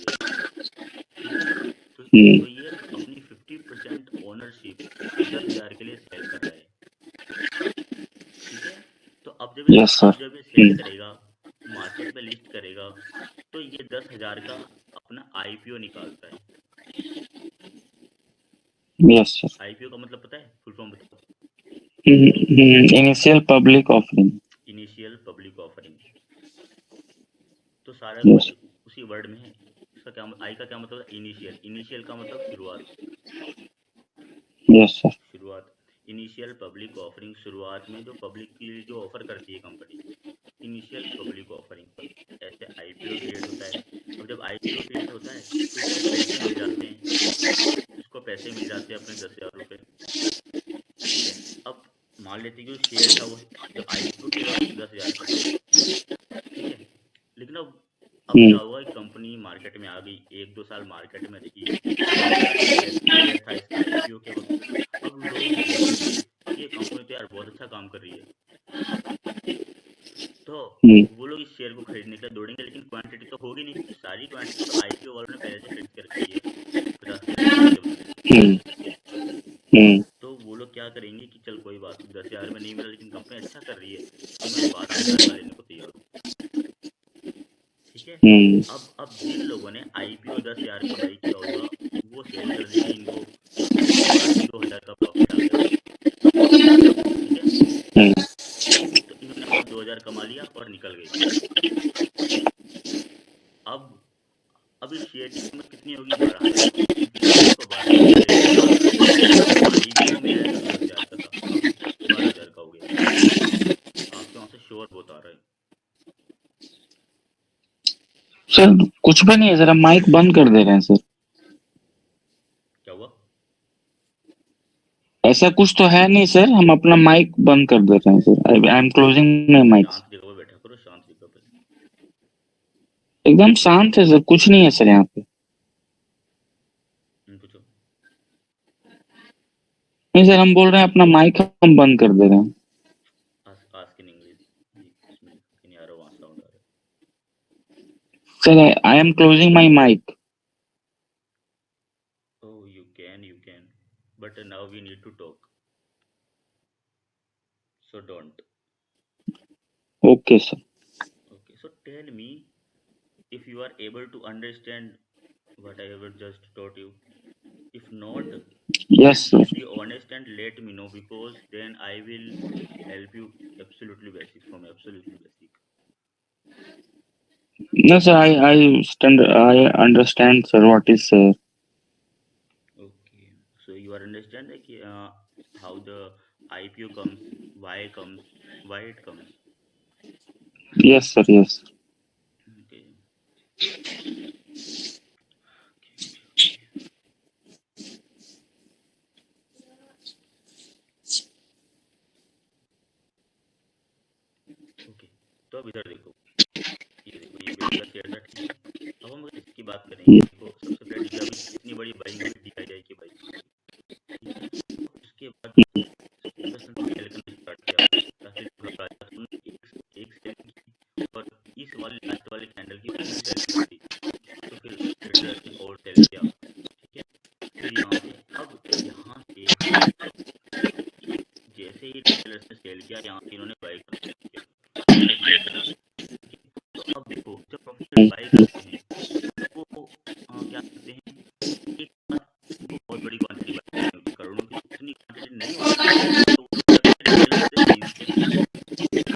ठीक है, तो हम्म, तो ये अपनी 50% ओनरशिप 10,000 के लिए सेल कर रहा है, ठीक है। तो अब जब यस सर। ये सेल करेगा, मार्केट में लिस्ट करेगा, तो ये 10,000 का अपना आईपीओ निकालता है। Yes sir. आईपीओ का मतलब पता है, फुल फॉर्म बताओ। Initial public offering. Initial public offering. तो सारा यस। कुछ उसी वर्ड में है। इसका क्या, आई का क्या मतलब है, इनिशियल। इनिशियल का मतलब शुरुआत। Yes sir. शुरुआत। इनिशियल पब्लिक ऑफरिंग, शुरुआत में जो पब्लिक के लिए जो ऑफर करती है कंपनी, इनिशियल पब्लिक ऑफरिंग। ऐसे आईपीओ क्रिएट होता है। अब जब आईपीओ क्रिएट होता है तो इसको पैसे मिल जाते हैं, अपने 10,000 रुपये, ठीक है। अब मान लेते हैं कि जो शेयर था वो जब आईपीओ किया था 10,000 का था, ठीक है। लेकिन अब क्या हम्म, हुआ, कंपनी मार्केट में आ गई, 1-2 साल मार्केट में रही, बहुत अच्छा शेयर था इसका आईपीओ के वक्त। अब लोग बोलने लगे कि ये कंपनी तो यार बहुत अच्छा काम कर रही है, तो हम्म, वो लोग इस शेयर को खरीदने के लिए दौड़ेंगे, लेकिन क्वांटिटी तो होगी नहीं, क्योंकि सारी क्वांटिटी तो आईपीओ वालों ने पहले से खरीद के रखी है 50,000 शेयर के बदले। हम्म, हम्म, तो वो लोग क्या करेंगे कि चल कोई बात नहीं, 10,000 में नहीं मिला लेकिन कंपनी अच्छा कर रही है, तो मैं 12,000 का लेने को तैयार हूँ, ठीक है। हम्म, अब जिन लोगों ने आईपीओ 10,000 का बाई किया होगा, वो सेल कर देंगे इनको, 2,000 का प्रॉफिट आ गया, ठीक है। हम्म। तो इन्होंने अपना 2,000 कमा लिया और निकल गए। अब अब इस शेयर की कीमत कितनी होगी, 12,000 होगी। जिन लोगों को 12,000 शेयर मिला, वो आईपीओ में आया तो 10,000 का था, अब 12,000 का हो गया। आपके वहां से शोर बहुत आ रहा है। सर कुछ भी नहीं है, जरा माइक बंद कर दे रहे हैं सर। क्या हुआ? ऐसा कुछ तो है नहीं सर, हम अपना माइक बंद कर दे रहे हैं sir. I am closing my mic. शांत जगह पे बैठा करो, शांत जगह पे। एकदम शांत है सर, कुछ नहीं है सर यहाँ पे। पूछो। नहीं सर, हम बोल रहे हैं अपना माइक हम बंद कर दे रहे हैं। आस्क इन इंग्लिश जी, इसमें लिखो कि नहीं आ रहा, वहाँ साउंड आ रहा sir I am closing my mic. है। Oh, you can, but now we need to talk, so don't. Okay sir. Okay, so tell me, if you are able to understand what I have just taught you. If not, yes please sir. be honest and let me know, because then I will help you absolutely basic, from absolutely basic. No sir, I understand sir what is Okay, so you are understand like how the IPO comes, why comes, why it comes. yes sir, yes. Okay. Okay. Okay. तो अब इधर देखो, ये bell का share था, ठीक है। अब हम अगर इसकी बात करेंगे, देखो सबसे पहले जब इतनी बड़ी बाइंग हुई DII की बाइंग हुई, ठीक है। उसके बाद प्रोफेशनल सेल करना स्टार्ट किया, ताकि जो राजा था उन्होंने एक सेल की, और इस वाले लास्ट वाले कैंडल की फुल सेल कर दी। तो फिर ट्रेडर्स ने और सेल किया, ठीक है। फिर यहाँ से जैसे ही रिटेलर्स ने सेल किया, यहाँ से इन्होंने बाई करना शुरू किया, प्रोफेशनल ट्रेडर्स ने, ठीक है। तो अब देखो, जब प्रोफेशनल बाई करते हैं तो वो क्या करते हैं, एक साथ बहुत बड़ी क्वांटिटी बाई नहीं होती, करोड़ों की तो उतनी क्वांटिटी नहीं होती, तो वो लोग क्या करते हैं, रिटेलर से खरीदते हैं, ठीक है।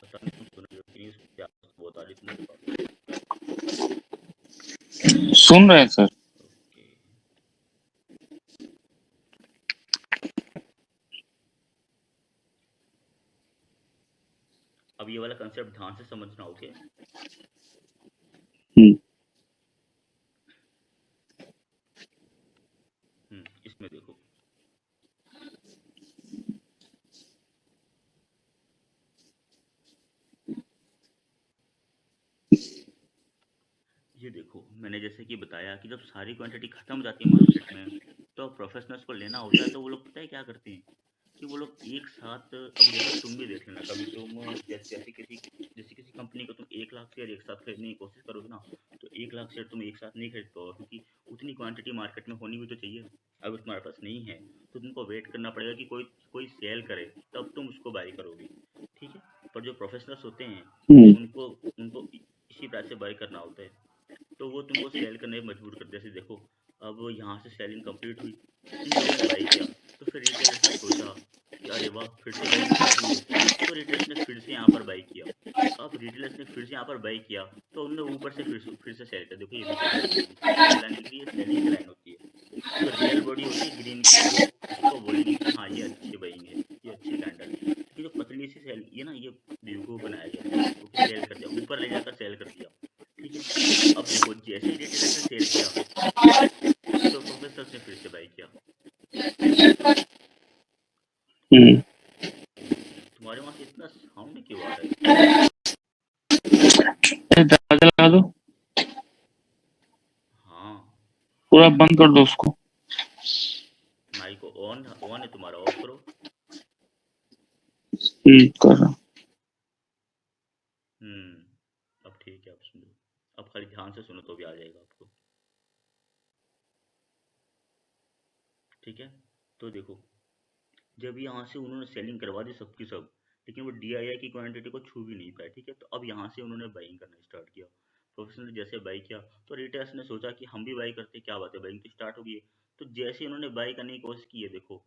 पता नहीं तुम सुन रहे हो कि नहीं, उसकी आवाज़ बहुत आ रही है तुम्हारे पास। सुन रहे हैं सर। ओके। अब ये वाला कंसेप्ट ध्यान से समझना, ओके। इसमें देखो, ये देखो, मैंने जैसे कि बताया कि जब सारी क्वांटिटी खत्म हो जाती है मार्केट में, तो प्रोफेशनल्स को लेना होता है, तो वो लोग पता है क्या करते हैं, कि वो लोग एक साथ, अब जैसे तुम भी देख लेना कभी, तुम जैसे किसी कंपनी को तुम 1 लाख शेयर एक साथ खरीदने की कोशिश करोगे ना, तो 1 लाख शेयर तुम एक साथ नहीं खरीद पाओगे, क्योंकि उतनी क्वांटिटी मार्केट में होनी भी तो चाहिए। अगर तुम्हारे पास नहीं है तो तुमको वेट करना पड़ेगा कि कोई कोई सेल करे, तब तुम उसको बाई करोगे। ठीक है। पर जो प्रोफेशनल्स होते हैं, हम्म, उनको उनको इसी प्राइस से बाई करना होता है, तो वो तुमको सेल करने में मजबूर कर, जैसे देखो, अब यहाँ से सेलिंग कंप्लीट हुई, इन लोगों ने बाई किया, तो फिर रिटेलर्स ने सोचा कि अरे वाह, फिर से बाइंग स्टार्ट हुई है, तो रिटेलर्स ने फिर से यहाँ पर बाई किया। अब रिटेलर्स ने फिर से यहाँ पर बाई किया, तो उन्होंने ऊपर से फिर से सेल कर, देखो ये भी सेलिंग की लाइन, ये लाइन दिख रही है, सेलिंग की लाइन होती है। जो रियल बॉडी होती है ग्रीन की, वो उसको बोलेंगे कि हाँ ये अच्छी बाइंग है, ये अच्छी कैंडल है। लेकिन जो पतली सी सेल, ये ना, ये बेवकूफ़ बनाया गया था इसको, कि सेल कर दिया, ऊपर ले जाकर सेल कर दिया। ठीक है। अब देखो, जैसे ही रिटेलर्स ने सेल किया, तो प्रोफेसर्स ने फिर से बाई किया। हम्म। तुम्हारे वहां से इतना साउंड क्यों आ रहा है? दरवाजा लगा दो, हाँ। पूरा बंद कर दो उसको। माइक ऑन ऑन है तुम्हारा, ऑफ करो। कर रहा हूं। अब ठीक है, अब सुन लो। अब खाली ध्यान से सुनो तो भी आ जाएगा आपको। ठीक है। तो देखो, जब यहाँ से उन्होंने सेलिंग करवा दी सबकी सब, लेकिन वो DII की क्वांटिटी को छू भी नहीं पाए। ठीक है। तो अब यहाँ से उन्होंने बाइंग करना स्टार्ट किया। प्रोफेशनल ने जैसे बाई किया, तो रिटेलर्स ने सोचा कि हम भी बाई करते, क्या बात है, बाइंग तो स्टार्ट हो गई है। तो जैसे ही उन्होंने बाई करने की कोशिश की है, देखो,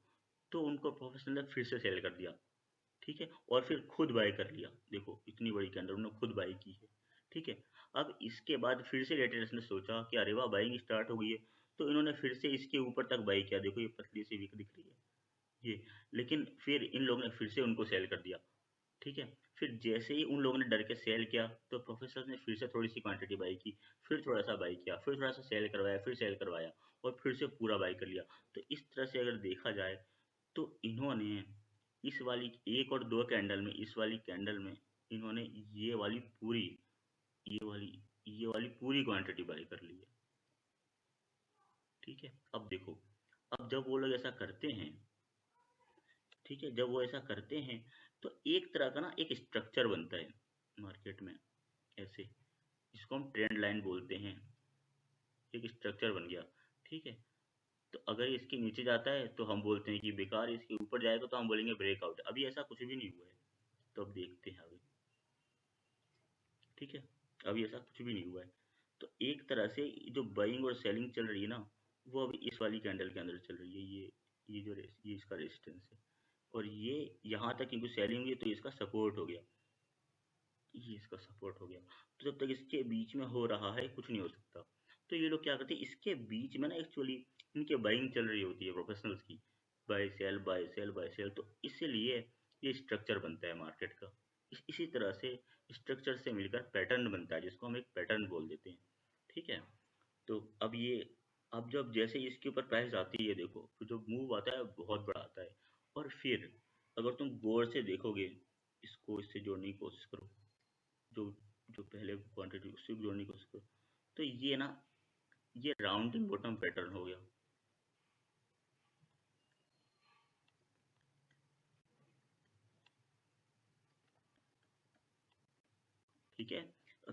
तो उनको प्रोफेशनल ने फिर से सेल कर दिया। ठीक है। और फिर खुद बाय कर लिया, देखो इतनी बड़ी कैंडल उन्होंने खुद बाई की है। ठीक है। अब इसके बाद फिर से रिटेलर्स ने सोचा कि अरे वाह, बाइंग स्टार्ट हो गई है, तो इन्होंने फिर से इसके ऊपर तक बाई किया, देखो ये पतली सी विक दिख रही है ये। लेकिन फिर इन लोगों ने फिर से उनको सेल कर दिया। ठीक है। फिर जैसे ही उन लोगों ने डर के सेल किया, तो प्रोफेसर ने फिर से थोड़ी सी क्वांटिटी बाई की, फिर थोड़ा सा बाई किया, फिर थोड़ा सा सेल करवाया, फिर सेल करवाया, और फिर से पूरा बाई कर लिया। तो इस तरह से अगर देखा जाए, तो इन्होंने इस वाली एक और दो कैंडल में, इस वाली कैंडल में इन्होंने ये वाली पूरी, ये वाली ये वाली पूरी क्वांटिटी बाई कर ली है। ठीक है। अब देखो, अब जब वो लोग ऐसा करते हैं, ठीक है, जब वो ऐसा करते हैं, तो एक तरह का ना एक स्ट्रक्चर बनता है मार्केट में, ऐसे, जिसको हम ट्रेंड लाइन बोलते हैं, एक स्ट्रक्चर बन गया। ठीक है। तो अगर इसके नीचे जाता है तो हम बोलते हैं कि बेकार, इसके ऊपर जाएगा तो हम बोलेंगे ब्रेकआउट। अभी ऐसा कुछ भी नहीं हुआ है, तो अब देखते हैं अभी। ठीक है। अभी ऐसा कुछ भी नहीं हुआ है। तो एक तरह से जो बाइंग और सेलिंग चल रही है ना, वो अभी इस वाली कैंडल के अंदर चल रही है। ये इसका रेजिस्टेंस है, और ये यहाँ तक क्योंकि सेलिंग हुई है, तो इसका सपोर्ट हो गया, ये इसका सपोर्ट हो गया। तो जब तक इसके बीच में हो रहा है, कुछ नहीं हो सकता। तो ये लोग क्या करते हैं, इसके बीच में ना एक्चुअली इनके बाइंग चल रही होती है प्रोफेशनल्स की, buy sell buy sell buy sell, तो इसीलिए ये स्ट्रक्चर बनता है मार्केट का। इसी तरह से स्ट्रक्चर से मिलकर पैटर्न बनता है, जिसको हम एक पैटर्न बोल देते हैं। ठीक है। तो अब जब जैसे ही इसके ऊपर प्राइस आती है, देखो, फिर जो मूव आता है बहुत बड़ा आता है। और फिर अगर तुम गौर से देखोगे, इसको इससे जोड़ने की कोशिश करो, जो जो पहले क्वांटिटी उससे भी जोड़ने की कोशिश करो, तो ये ना, ये राउंडिंग बॉटम पैटर्न हो गया। ठीक है।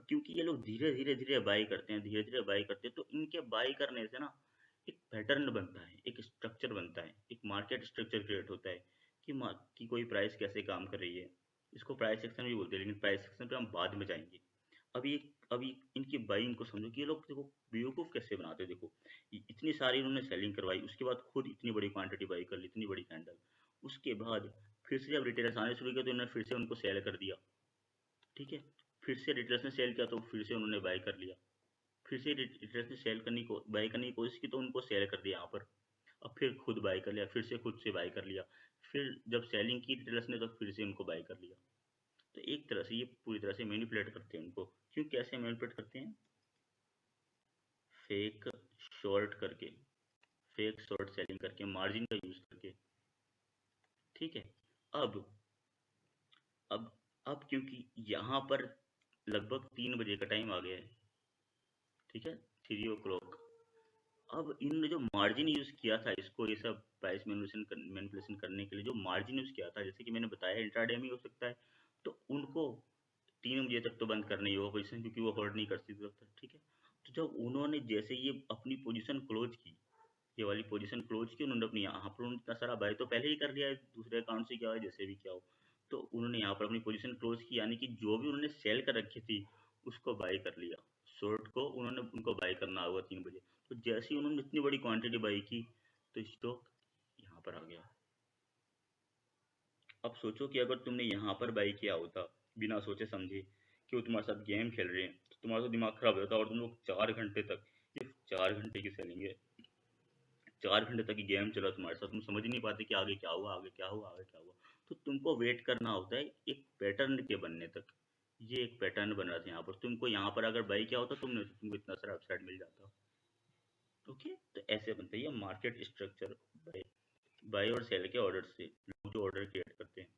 क्योंकि ये लोग धीरे धीरे धीरे बाई करते हैं, धीरे धीरे बाई करते हैं, तो इनके बाई करने से ना एक पैटर्न बनता है, एक स्ट्रक्चर बनता है, एक मार्केट स्ट्रक्चर क्रिएट होता है, कि कोई प्राइस कैसे काम कर रही है। इसको प्राइस सेक्शन भी बोलते हैं, लेकिन प्राइस सेक्शन पे हम बाद में जाएंगे। अभी अभी इनकी बाइंग को समझो कि ये लोग देखो बेवकूफ़ कैसे बनाते हैं। देखो, इतनी सारी इन्होंने सेलिंग करवाई, उसके बाद खुद इतनी बड़ी क्वांटिटी बाई कर ली, इतनी बड़ी कैंडल, उसके बाद फिर से जब रिटेलर्स आने शुरू किया, तो इन्होंने फिर से उनको सेल कर दिया। ठीक है। फिर से रिटेलर्स ने सेल किया, तो फिर से उन्होंने बाय कर लिया। फिर से रिटेलर्स ने बाय करने की कोशिश की, तो उनको सेल कर दिया यहाँ पर। अब फिर खुद बाय कर लिया, फिर से खुद से बाय कर लिया। फिर जब सेलिंग की रिटेलर्स ने, तो फिर से उनको बाय कर लिया। तो एक तरह से ये पूरी तरह से मैनिपुलेट करते हैं उनको। क्यों, कैसे मैनिपुलेट करते हैं? फेक शॉर्ट करके, फेक शॉर्ट सेलिंग करके, मार्जिन का यूज करके। ठीक है। अब अब अब क्योंकि यहाँ पर लगभग 3 बजे का टाइम आ गया है। ठीक है। 3 o'clock। अब इन्होंने जो मार्जिन यूज़ किया था इसको, ये सब प्राइस मैनिपुलेशन करने के लिए जो मार्जिन यूज़ किया था, जैसे कि मैंने बताया इंट्राडे में हो सकता है, तो उनको 3 बजे तक तो बंद करना ही होगा पोजीशन, क्योंकि वो होल्ड नहीं कर सकते तब तक, ठीक है। तो जब उन्होंने जैसे ये अपनी पोजीशन क्लोज की, ये वाली पोजीशन क्लोज की, उन्होंने अपनी यहाँ पर उन्होंने इतना सारा बाय तो पहले ही कर लिया है, दूसरे अकाउंट से क्या हो जैसे भी क्या हो, तो उन्होंने यहाँ पर अपनी पोजीशन क्लोज की, यानी कि जो भी उन्होंने सेल कर रखी थी उसको बाय कर लिया। शॉर्ट को उन्होंने उनको बाय करना होगा 3 बजे, तो जैसे ही उन्होंने इतनी बड़ी क्वांटिटी बाई की तो स्टॉक यहाँ पर आ गया। अब सोचो कि अगर तुमने यहाँ पर बाई किया होता बिना सोचे समझे कि वो तुम्हारे साथ गेम खेल रहे हैं, तो तुम्हारा तो दिमाग खराब हो जाता, और तुम लोग 4 घंटे तक, सिर्फ 4 घंटे की सेलिंग है, 4 घंटे तक गेम चला तुम्हारे साथ, तुम समझ ही नहीं पाते कि आगे क्या हुआ, आगे क्या हुआ, आगे क्या हुआ। तो तुमको वेट करना होता है एक पैटर्न के बनने तक। ये एक पैटर्न बन रहा था यहाँ पर, तुमको यहाँ पर अगर बाई किया होता तुमने, तो तुमको इतना सारा अपसाइड मिल जाता। ओके, तो ऐसे बनता है ये मार्केट स्ट्रक्चर, बाय बाय और सेल के ऑर्डर से लोग जो ऑर्डर क्रिएट करते हैं।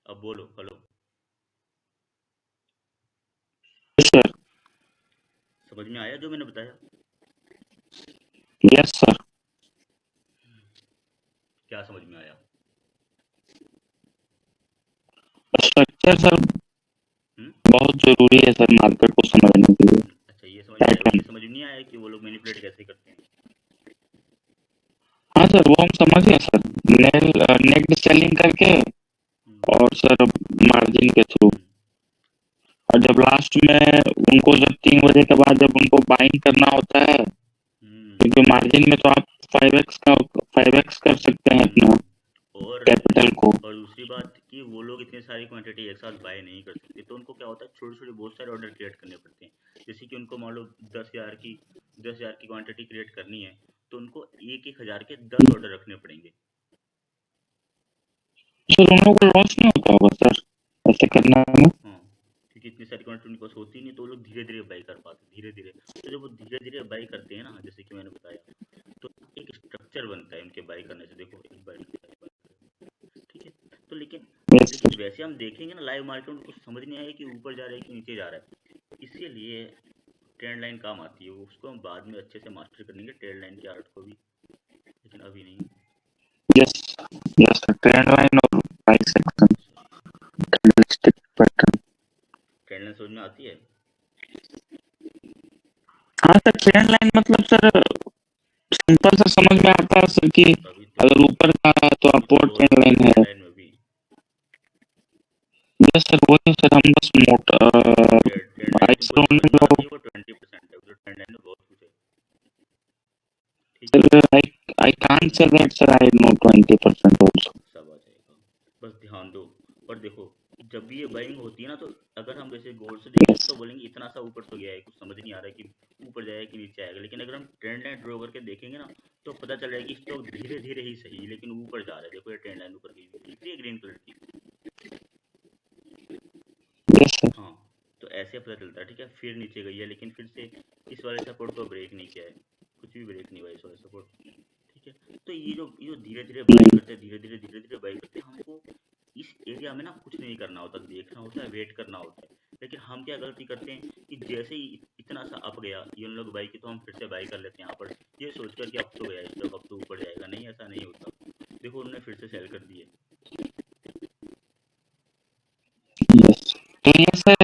अब बोलो, हेलो, सर। समझ में आया जो मैंने बताया? Yes sir. क्या समझ में आया? स्ट्रक्चर सर हम्म? बहुत जरूरी है सर मार्केट को समझने के लिए। अच्छा, ये समझ में आया, पैटर्न। ये समझ में नहीं आया कि वो लोग मैनिपुलेट कैसे करते हैं? हाँ सर, वो हम समझ गए सर। नेट सेलिंग करके हम्म, और सर मार्जिन के थ्रू, हम्म, और जब लास्ट में उनको जब 3 बजे के बाद जब उनको बाइंग करना होता है, हम्म, क्योंकि मार्जिन में तो आप 5x कर सकते हैं अपना हम्म। और कैपिटल को। और दूसरी बात कि वो लोग इतनी सारी क्वांटिटी एक साथ बाय नहीं कर सकते, तो उनको क्या होता है, छोटे छोटे बहुत सारे ऑर्डर क्रिएट करने पड़ते हैं। जैसे कि उनको मान लो 10,000 की क्वांटिटी क्रिएट करनी है, तो उनको 1,000 के 10 ऑर्डर रखने पड़ेंगे। सर उन लोगों को लॉस नहीं होता होगा सर ऐसे करने में? हाँ, क्योंकि इतनी सारी क्वांटिटी उनके पास होती नहीं, तो वो लोग धीरे धीरे बाई कर पाते, धीरे धीरे। तो जब वो धीरे धीरे बाई करते हैं ना, जैसे कि मैंने बताया, तो एक स्ट्रक्चर बनता है उनके बाई करने से। देखो, एक बाई करता है, बाई करता है, ठीक है। तो लेकिन यस लेकिन सर। वैसे हम देखेंगे ना लाइव मार्केट में, कुछ समझ नहीं आएगा कि ऊपर जा रहा है कि नीचे जा रहा है। इसीलिए ट्रेंड लाइन काम आती है, उसको हम बाद में अच्छे से मास्टर कर लेंगे, ट्रेंड लाइन के आर्ट को भी, लेकिन अभी नहीं। Yes, yes sir, trend line और price action, candlestick pattern. Trend line समझ में आती है? हाँ सर, ट्रेंड लाइन मतलब सर सिंपल सा समझ में आता है सर कि तभी तो अगर ऊपर का है तो तभी तो अपोर्ड लॉस ट्रेंड होता है लाइन ट्रेंड है। लाइन में भी। यस सर, वही सर हम बस मोटा ट्रेंड लाइन प्राइस तुमको जो समझ में जो आती है वो 20% है, जो ट्रेंड लाइन में बहुत कुछ है, ठीक है। Sir I can't say that sir I know 20% also. सब आ जाएगा, बस ध्यान दो। और देखो, जब भी ये बाइंग होती है ना, तो अगर हम वैसे गौर से देखेंगे Yes. तो बोलेंगे इतना सा ऊपर तो गया है, कुछ समझ नहीं आ रहा है कि ऊपर जाएगा कि नीचे आएगा। लेकिन अगर हम ट्रेंड लाइन ड्रॉ करके देखेंगे ना, तो पता चल जाएगा कि स्टॉक धीरे धीरे ही सही लेकिन ऊपर जा रहा है। देखो, ये ट्रेंड लाइन ऊपर गई हुई दिख रही है ग्रीन कलर की। Yes sir. हाँ, तो ऐसे पता चलता है, ठीक है। फिर नीचे गई है, लेकिन फिर से इस वाले सपोर्ट को ब्रेक नहीं किया है, कुछ भी ब्रेक नहीं हुआ इस वाले सपोर्ट, ठीक है। तो ये जो धीरे धीरे बाई करते हैं, धीरे धीरे बाई करते हैं, हमको इस एरिया में ना कुछ नहीं करना होता, देखना होता है, वेट करना होता है। लेकिन हम क्या गलती करते हैं कि जैसे ही इतना सा अप गया ये उन लोग बाई की, तो हम फिर से बाई कर लेते हैं यहाँ पर, ये सोचकर कि अब तो गया स्टॉक, अब तो ऊपर जाएगा। नहीं, ऐसा नहीं होता। देखो, उन्होंने फिर से सेल कर दिए। Yes. So yes sir,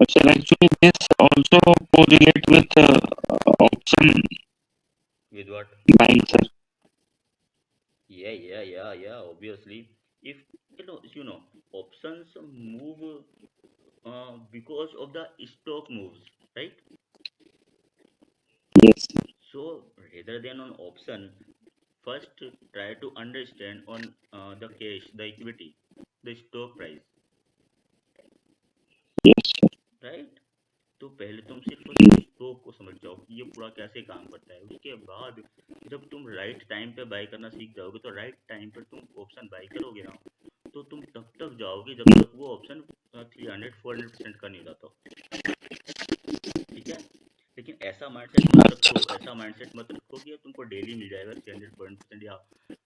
actually this also correlate with option with what? buying sir. Yeah, obviously. If you know options move because of the stock moves, right? Yes sir. So rather than on option, first try to understand on the cash, the equity, the stock price, Yes sir. right? तो पहले तुम सिर्फ stock को समझ जाओ कि ये पूरा कैसे काम करता है। उसके बाद जब तुम राइट टाइम पे बाय करना सीख जाओगे, तो राइट टाइम पर तुम ऑप्शन बाय करोगे ना, तो तुम तब तक जाओगे जब तक वो ऑप्शन 300-400% का नहीं हो जाता, ठीक है। लेकिन ऐसा माइंडसेट मत रखो, ऐसा माइंडसेट मत रखो कि तुमको डेली मिल जाएगा 300-400% या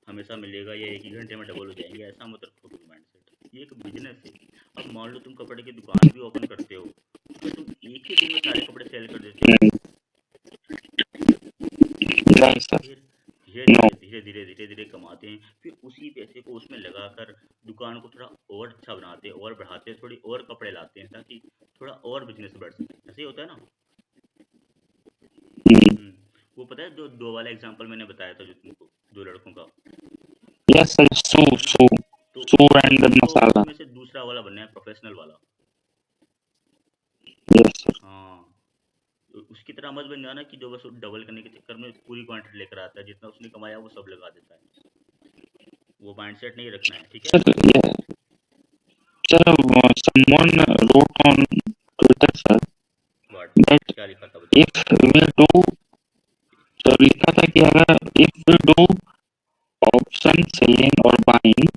हमेशा मिलेगा या एक ही घंटे में डबल हो जाएंगे। ऐसा मत रखो कोई माइंडसेट, ये एक बिजनेस है। अब मान लो तुम कपड़े की दुकान भी ओपन करते हो, तो क्या तुम एक ही दिन में सारे कपड़े सेल कर देते हो? नहीं सर, फिर नो। धीरे धीरे कमाते हैं, फिर उसी पैसे को उसमें लगाकर दुकान को थोड़ा और अच्छा बनाते हैं और बढ़ाते हैं, थोड़ी और कपड़े लाते हैं ताकि थोड़ा और बिजनेस बढ़ सके। ऐसे ही होता है ना। हम्म। वो पता है जो दो वाला एग्जांपल मैंने बताया था जो तुमको, दो लड़कों का, यस सर, सू है ना। सू तो सू एंड उनको तो मसाला। उसमें से दूसरा वाला बनना है, प्रोफेशनल वाला। Yes sir. हाँ, तो उसकी तरह मत बन जाना कि जो बस डबल करने के चक्कर में पूरी क्वांटिटी लेकर आता है, जितना उसने कमाया वो सब लगा देता है। वो माइंडसेट नहीं रखना है, ठीक है। सर ये sir, someone wrote on Twitter sir what, that क्या लिखा था बताओ। if we do, सर लिखा था कि अगर if we do option selling or buying,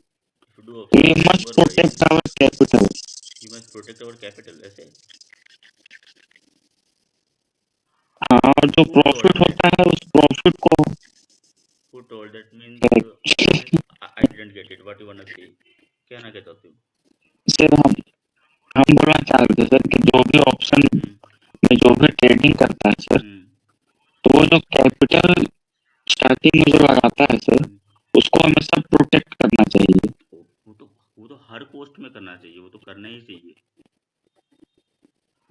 if do we option must selling और buying, protect our capital. You must protect our capital, ऐसे। हाँ, और जो हु टोल्ड प्रॉफिट दैट, होता है उस प्रॉफिट को who told that means I didn't get it, what you want to say, कहना क्या चाहते हो। सर हम बोलना चाह रहे थे सर कि जो भी ऑप्शन हम्म। में जो भी ट्रेडिंग करता है सर, हम्म। तो वो जो कैपिटल स्टार्टिंग में जो लगाता है सर, हम्म। उसको हमेशा प्रोटेक्ट करना चाहिए। वो तो हर कोस्ट में करना चाहिए, वो तो करना ही चाहिए,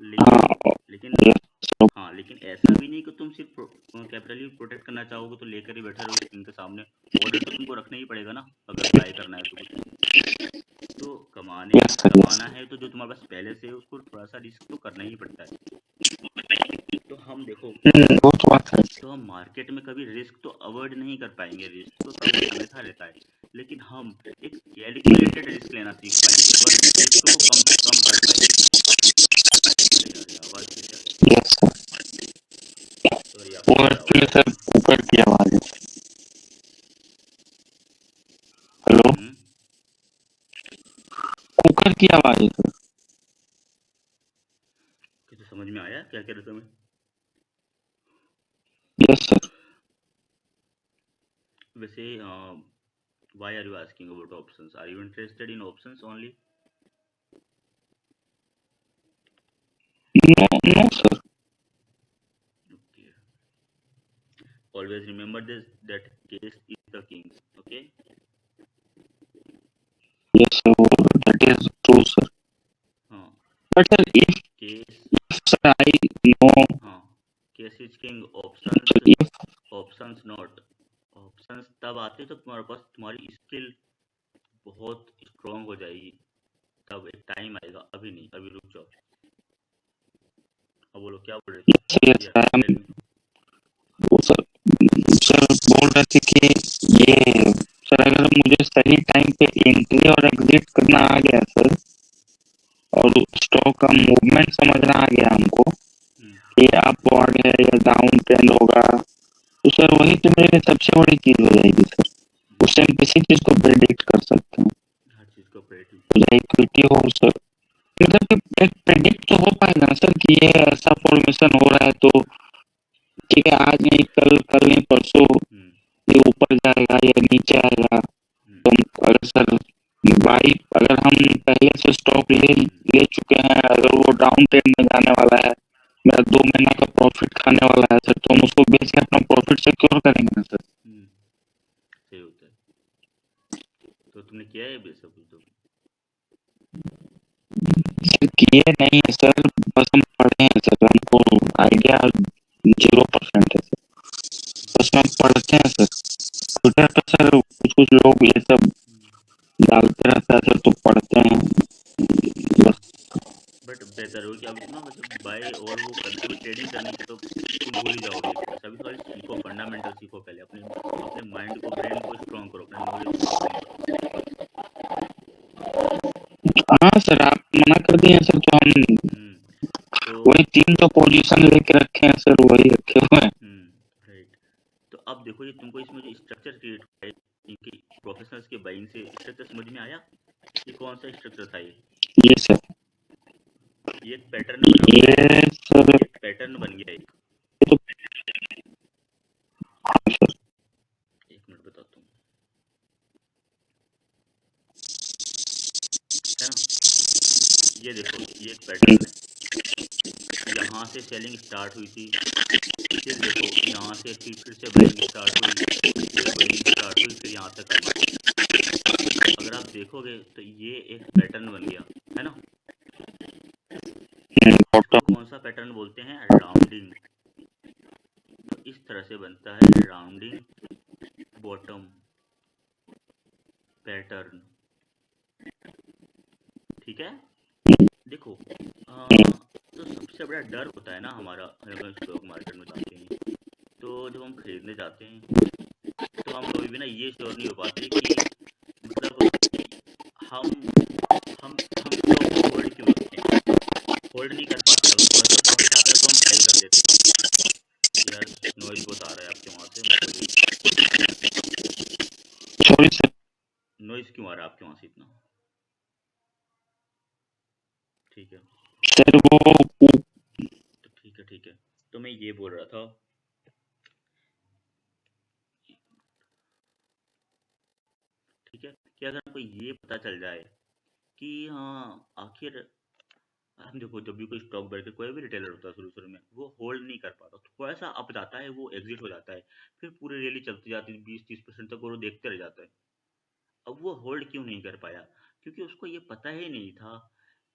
हाँ, लेकिन लेकिन yes, हाँ, लेकिन ऐसा भी नहीं कि तुम सिर्फ कैपिटल ही प्रोटेक्ट करना चाहोगे तो लेकर ही बैठे रहो स्क्रीन के सामने। ऑर्डर तो तुमको रखना ही पड़ेगा ना, अगर बाय करना है तो कुछ। तो yes sir, yes कमाना sir. है तो जो तुम्हारे पास पहले से है उसको थोड़ा सा रिस्क तो करना ही पड़ता है। तो हम देखो, वो तो बात है। तो हम मार्केट में कभी रिस्क तो अवॉइड नहीं कर पाएंगे, रिस्क तो कभी हमेशा रहता है, लेकिन हम एक कैलकुलेटेड रिस्क लेना सीख पाएंगे और रिस्क को कम से कम कर पाएंगे। अरे यार ये आवाज़ कैसे आ रही है, यस सर, सॉरी वो आपको ज़रा एक्चुअली और। सर ऊपर की आवाज है। हेलो, हम्म। कुकर की आवाज है सर। कुछ समझ में आया क्या कह रहे थे मैं। Yes sir. वैसे why are you asking about options, are you interested in options only। No no sir. Okay, always remember this, that case is the king, okay। Yes sir, वो दैट इज ट्रू सर। हाँ, but sir if cash, sir I know, हाँ, cash is king, options, if options not. Options तब आते जब तुम्हारे पास तुम्हारी skill बहुत strong हो जाएगी, तब एक टाइम आएगा, अभी नहीं, अभी रुक जाओ। अब बोलो क्या बोल रहे थे। यस यस या आई टेल एम, मी। वो सर सर बोल रहे थे कि ये सर अगर मुझे सही टाइम पे एंट्री और एग्जिट करना आ गया सर, और स्टॉक का मूवमेंट समझना आ गया हमको हम्म। कि अपवर्ड है या डाउन ट्रेंड होगा, तो सर वही तो मेरे लिए सबसे बड़ी चीज हो जाएगी सर। उससे हम किसी चीज को प्रेडिक्ट कर सकते हैं, हर चीज़ को ऑपरेटिव। चाहे इक्विटी हो सर। मतलब कि एक प्रेडिक्ट तो हो पाएगा ना सर कि ये ऐसा फॉर्मेशन हो रहा है, तो ठीक है आज नहीं कल, कल नहीं परसों हम्म। ये ऊपर जाएगा या नीचे आएगा। हम्म। तो अगर सर बाई, अगर हम पहले से स्टॉक ले हम्म। ले चुके हैं, अगर वो डाउन ट्रेंड में जाने वाला है, मेरा 2 महीना का प्रॉफिट खाने वाला है सर, तो हम उसको बेच के अपना प्रॉफिट सिक्योर करेंगे ना सर। हम्म। सही होता है। तो तुमने किया है ये सब कुछ तो। सर किए नहीं है सर, बस हम पढ़े हैं सर, हमको आइडिया 0% है सर, बस हम पढ़ते हैं सर। ट्विटर पर सर कुछ कुछ लोग ये सब डालते रहता है सर, तो पढ़ते हैं बस। बट बेहतर हो कि अभी ना मतलब बाय और वो करना, अभी ट्रेडिंग करने की तो तुम भूल ही जाओगे एक तरह से। अभी थोड़ा सीखो, फंडामेंटल सीखो पहले, अपने अपने माइंड को, ब्रेन को स्ट्रांग करो, अपने नॉलेज को स्ट्रांग करो। हाँ सर, आप मना कर दिए हैं सर, तो हम तो वही 3 पोजीशन लेके रखे हैं सर, वही रखे हुए हैं। राइट। तो अब देखो, ये तुमको इसमें जो स्ट्रक्चर क्रिएट हुआ है इनकी, प्रोफेशनल्स के बाइंग से, स्ट्रक्चर समझ में आया। ये कौन सा स्ट्रक्चर था ये सर, ये एक पैटर्न बना हुआ है, ये सर, ये पैटर्न बन गया एक। ये तो हाँ सर। एक मिनट बताता हूँ, है ना। ये देखो, ये एक पैटर्न है, यहाँ से सेलिंग स्टार्ट हुई थी, फिर देखो यहाँ से फिर से बाइंग स्टार्ट हुई, फिर बाइंग स्टार्ट हुई, फिर यहाँ तक आई। अगर आप देखोगे तो ये एक पैटर्न बन गया है ना। इसको बॉटम। कौन सा पैटर्न बोलते हैं? राउंडिंग। तो इस तरह से बनता है राउंडिंग बॉटम पैटर्न। ठीक है। देखो तो सबसे बड़ा डर होता है ना हमारा, जब हम स्टॉक मार्केट में जाते हैं, तो जब हम खरीदने जाते हैं तो हम कभी भी ना ये श्योर नहीं हो पाते कि मतलब हम हम स्टॉक को होल्ड क्यों रखें, होल्ड नहीं कर पाते। अगर थोड़ा सा प्रॉफिट आता है तो हम सेल कर देते हैं। यार नॉइज बहुत आ रहा है आपके वहाँ से, मतलब सॉरी सर। नॉइज क्यों आ रहा है आपके वहाँ से इतना? ठीक है, सर वो तो ठीक है। तो मैं ये बोल रहा था, ठीक है, कि अगर आपको ये पता चल जाए कि हाँ आखिर हम देखो, जब भी कोई स्टॉक ब्रोकर कोई भी रिटेलर होता है शुरू शुरू में वो होल्ड नहीं कर पाता, थोड़ा सा अप जाता है वो एग्जिट हो जाता है, फिर पूरी रैली चलती जाती है 20-30% तक और वो देखते रह जाता है। अब वो होल्ड क्यों नहीं कर पाया? क्योंकि उसको ये पता ही नहीं था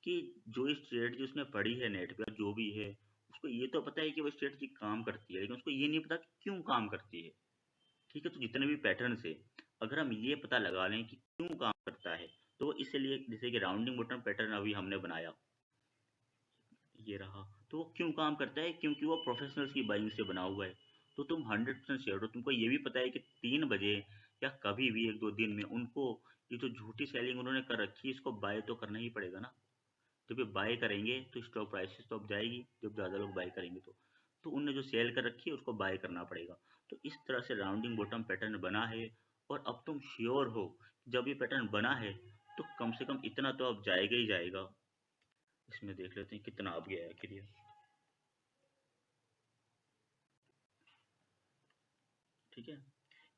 कि जो स्ट्रेटजी उसने पढ़ी है नेट पे जो भी है, उसको ये तो पता है कि वो स्ट्रेटजी काम करती है, लेकिन उसको ये नहीं पता कि क्यों काम करती है। ठीक है, तो जितने भी पैटर्न से अगर हम ये पता लगा लें कि क्यों काम करता है, तो इसलिए जैसे कि राउंडिंग बॉटम पैटर्न अभी हमने बनाया, ये रहा, तो वो क्यों काम करता है? क्योंकि वो प्रोफेशनल्स की बाइंग से बना हुआ है। तो तुम 100% श्योर हो, तुमको ये भी पता है कि 3 बजे या कभी भी 1-2 दिन में उनको ये जो झूठी सेलिंग उन्होंने कर रखी है इसको बाय तो करना ही पड़ेगा ना। जब ये बाय करेंगे तो स्टॉक प्राइसेस तो अब जाएगी, जब ज़्यादा लोग बाय करेंगे तो उनने जो सेल कर रखी है उसको बाय करना पड़ेगा। तो इस तरह से राउंडिंग बॉटम पैटर्न बना है। और अब तुम श्योर हो, जब ये पैटर्न बना है तो कम से कम इतना तो अब जाएगा ही जाएगा। इसमें देख लेते हैं कितना अब गया है आखिर ये। ठीक है,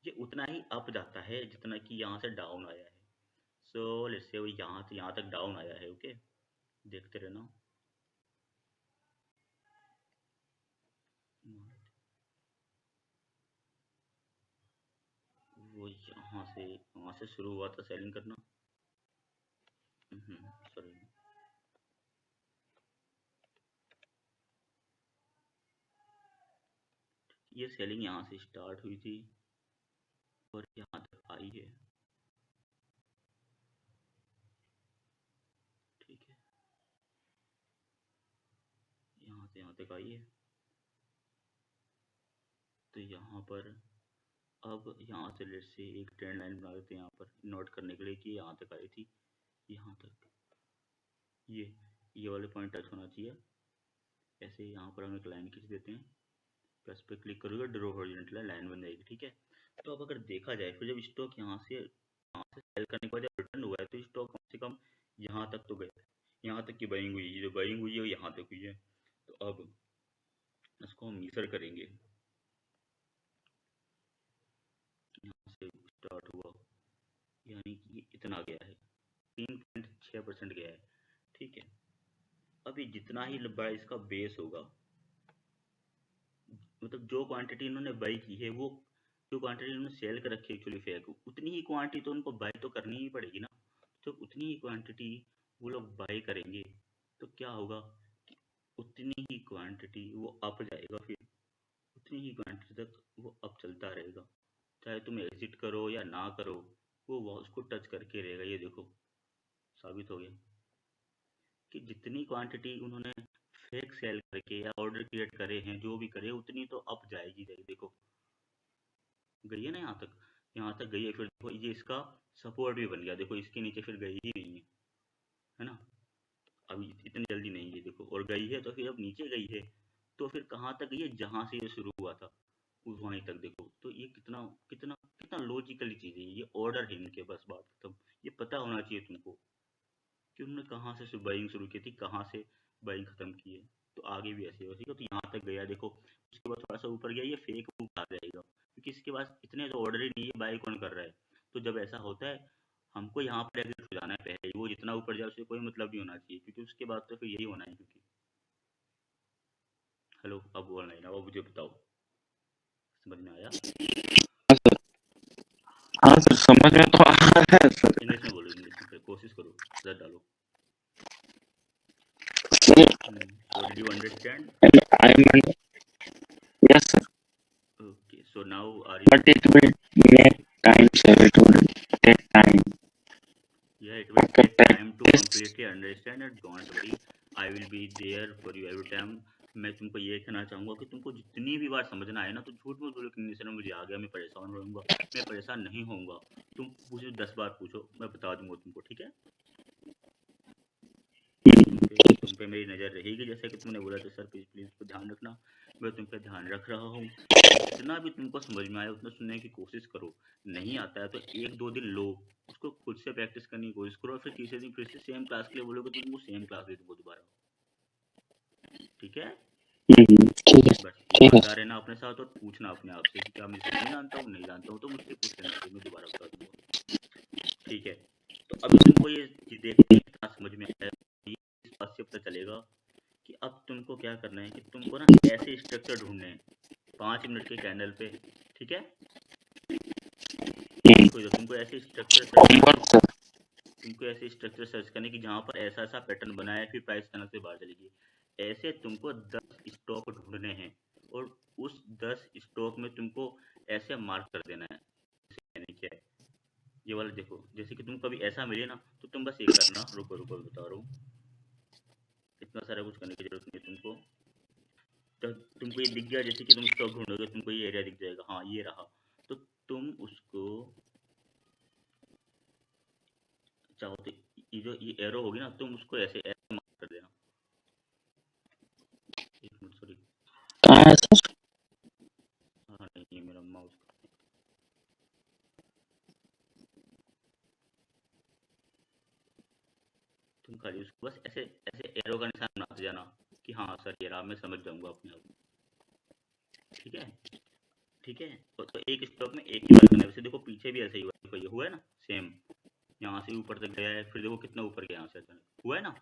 ये उतना ही अप जाता है जितना कि यहाँ से डाउन आया है। सो लेट्स से वो यहाँ से यहाँ तक डाउन आया है। ओके, देखते रहना। वो यहाँ से शुरू हुआ था सेलिंग करना। सॉरी, ये सेलिंग यहाँ से स्टार्ट हुई थी और यहाँ तक आई है। ठीक है, यहाँ से यहाँ तक आई है। तो यहाँ पर अब यहाँ से लेट्स से एक ट्रेंड लाइन बना देते हैं यहाँ पर नोट करने के लिए कि यहाँ तक आई थी, यहाँ तक ये ये वाले पॉइंट टच होना चाहिए। ऐसे यहाँ पर हम एक लाइन खींच देते हैं, प्लस पे क्लिक करोगे ड्रॉ हॉरिजॉन्टल लाइन बन जाएगी। ठीक है, तो अब अगर देखा जाए फिर जब स्टॉक यहाँ से सेल करने के बाद जब रिटर्न हुआ है तो स्टॉक कम से कम यहाँ तक तो गया है। यहाँ तक की बाइंग हुई है, जो बाइंग हुई है वो यहाँ तक हुई है। तो अब इसको हम मीसर करेंगे, यहाँ से स्टार्ट हुआ यानी कि ये इतना गया है, 3.6% गया है। ठीक है, अभी जितना ही लंबा इसका बेस होगा, मतलब जो क्वांटिटी इन्होंने बाई की है वो, जो क्वांटिटी इन्होंने सेल कर रखी है एक्चुअली फेक, उतनी ही क्वांटिटी तो उनको बाई तो करनी ही पड़ेगी ना। तो उतनी ही क्वांटिटी वो लोग बाई करेंगे तो क्या होगा कि उतनी ही क्वांटिटी वो अप जाएगा, फिर उतनी ही क्वांटिटी तक वो अप चलता रहेगा। चाहे तुम एग्जिट करो या ना करो, वो उसको टच करके रहेगा। ये देखो साबित हो गया कि जितनी क्वांटिटी उन्होंने फेक सेल करके या ऑर्डर क्रिएट करे हैं, जो भी करे उतनी तो अप जाएगी जाएगी। देखो गई है ना यहाँ तक गई है। फिर देखो ये इसका सपोर्ट भी बन गया, देखो इसके नीचे फिर गई ही नहीं है ना। अब इतनी जल्दी नहीं है देखो, और गई है तो फिर अब नीचे गई है तो फिर कहाँ तक गई है? जहाँ से ये शुरू हुआ था वहीं तक। देखो तो ये कितना कितना कितना लॉजिकली चीज़ है ये। ऑर्डर है इनके, बस बात खत्म। ये पता होना चाहिए तुमको कि उन्होंने कहाँ से बाइंग शुरू की थी, कहाँ से बाइंग खत्म की है। तो आगे भी ऐसे हो, ठीक है। तो यहाँ तक गया देखो, उसके बाद थोड़ा सा ऊपर गया, ये फेक मूव आ जाएगा क्योंकि इसके पास इतने जो ऑर्डर ही नहीं है, बाई कौन कर रहा है। तो जब ऐसा होता है हमको यहाँ पर एग्जिट हो जाना है पहले ही। वो जितना ऊपर जाए उससे कोई मतलब नहीं होना चाहिए, क्योंकि उसके बाद तो फिर यही होना है। क्योंकि हेलो, अब ऑनलाइन अब मुझे बताओ। समझ में आया? हाँ सर, हाँ सर, समझ में तो आ रहा है सर। इंग्लिश में बोलो, इंग्लिश में कोशिश करो, सर डालो। So did you understand? I mean, yes sir, Okay, so now are but you? it will make time sir, it will take time. Yeah, it will take time to Practice. completely understand and don't worry, I will be there for you every time. मैं तुमको ये कहना चाहूँगा कि तुमको जितनी भी बार समझना आए ना तो झूठ मत बोलो कि नहीं सर मुझे आ गया, मैं परेशान रहूँगा। मैं परेशान नहीं होऊंगा। तुम पूछो 10 बार पूछो, मैं बता दूंगा तुमको, ठीक है? तुम पे मेरी नज़र रहेगी, जैसे कि तुमने बोला तो सर प्लीज़ प्लीज़ को ध्यान रखना। मैं तुम पे ध्यान रख रहा हूँ। जितना भी तुमको समझ में आए उतना सुनने की कोशिश करो। नहीं आता है तो 1-2 दिन लो, उसको खुद से प्रैक्टिस करने की कोशिश करो और फिर तीसरे दिन फिर से सेम क्लास के लिए बोलोगे तो तुमको सेम क्लास दे दूंगा दोबारा। ठीक है? ठीक है, बस ठीक है। ईमानदार रहना अपने साथ और पूछना अपने आप से कि क्या मैं इसको नहीं जानता हूँ, नहीं जानता हूँ तो मुझसे पूछ लेना, फिर मैं दोबारा बता दूंगा। ठीक है? तो अभी तुमको ये देखते हैं कितना समझ में आया। ये इस बात से पता चलेगा कि अब तुमको क्या करना है कि तुमको ना ऐसे स्ट्रक्चर ढूंढने हैं 5 मिनट के कैंडल पे। ठीक है? देखो इधर तुमको ऐसे स्ट्रक्चर सर्च करने, तुमको ऐसे स्ट्रक्चर सर्च करने की जहाँ पर ऐसा ऐसा पैटर्न बना है फिर प्राइस चैनल से बाहर चलेगी। ऐसे तुमको 10 स्टॉक ढूंढने हैं और उस 10 स्टॉक में तुमको ऐसे मार्क कर देना है। यानी क्या है ये वाला, देखो जैसे कि तुम कभी ऐसा मिले ना तो तुम बस ये करना, रुको रुको बता रहा हूँ, इतना सारा कुछ करने की जरूरत नहीं है तुमको। तो तुमको ये दिख गया, जैसे कि तुम स्टॉक ढूंढोगे तुमको ये एरिया दिख जाएगा, हाँ ये रहा, तो तुम उसको चाहो तो ये जो ये एरो होगी ना तुम उसको ऐसे ऐसे मार्क कर देना। एक मिनट सॉरी, कहाँ है सर? हाँ नहीं ये मेरा माउस, तुम खाली उसको बस ऐसे ऐसे एरो का निशान बनाते जाना कि हाँ सर ये रहा, मैं समझ जाऊंगा अपने आप। ठीक है? ठीक है, तो एक स्टॉक में एक ही बार करना है। वैसे देखो पीछे भी ऐसे ही हुआ, देखो ये हुआ है ना सेम, यहाँ से ऊपर तक गया है, फिर देखो कितना ऊपर गया, यहाँ से अचानक हुआ है ना।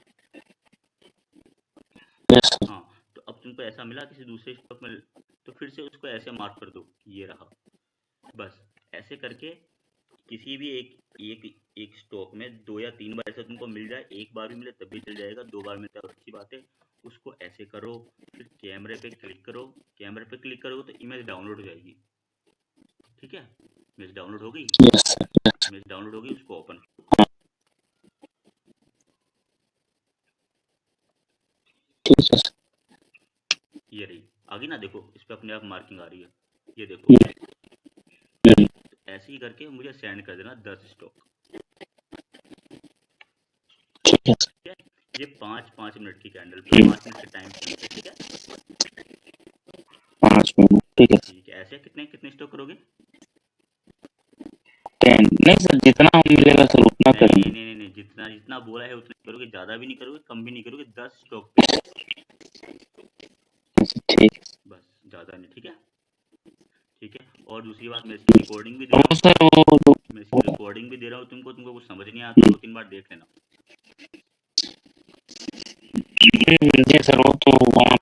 हाँ, तो अब तुमको ऐसा मिला किसी दूसरे स्टॉक में, तो फिर से उसको ऐसे मार्क कर दो, ये रहा। बस ऐसे करके किसी भी एक एक एक स्टॉक में 2 या 3 बार ऐसा तुमको मिल जाए, एक बार भी मिले तब भी चल जाएगा, 2 बार मिलता है और अच्छी बात है। उसको ऐसे करो, फिर कैमरे पे क्लिक करो, कैमरे पे क्लिक करोगे तो इमेज डाउनलोड हो जाएगी। ठीक है? इमेज डाउनलोड हो गई, इमेज डाउनलोड हो गई, उसको ओपन करो। ये रही आ गई ना, देखो इस पे अपने आप मार्किंग आ रही है, ये देखो। तो ऐसे ही करके मुझे सेंड कर देना 10 स्टॉक। ठीक है? ये 5-5 मिनट की कैंडल पे 5 मिनट के टाइम फ्रेम पे। ठीक है? 5 मिनट, ठीक है। ठीक है, ऐसे कितने कितने स्टॉक करोगे? 10 नहीं सर, जितना मिलेगा सर उतना नहीं करेंगे। नहीं नहीं नहीं, जितना जितना बोला है उतना करोगे, ज्यादा भी नहीं करोगे कम भी नहीं करोगे, 10 स्टॉक पे ठीक है बस, ज्यादा नहीं। ठीक है? ठीक है, और दूसरी बात मैं इसकी रिकॉर्डिंग भी दे रहा हूँ, सर। मैं इसकी रिकॉर्डिंग भी दे रहा हूँ तुमको, तुमको कुछ समझ नहीं आता 2-3 बार देख लेना। जी सर, वो तो वहाँ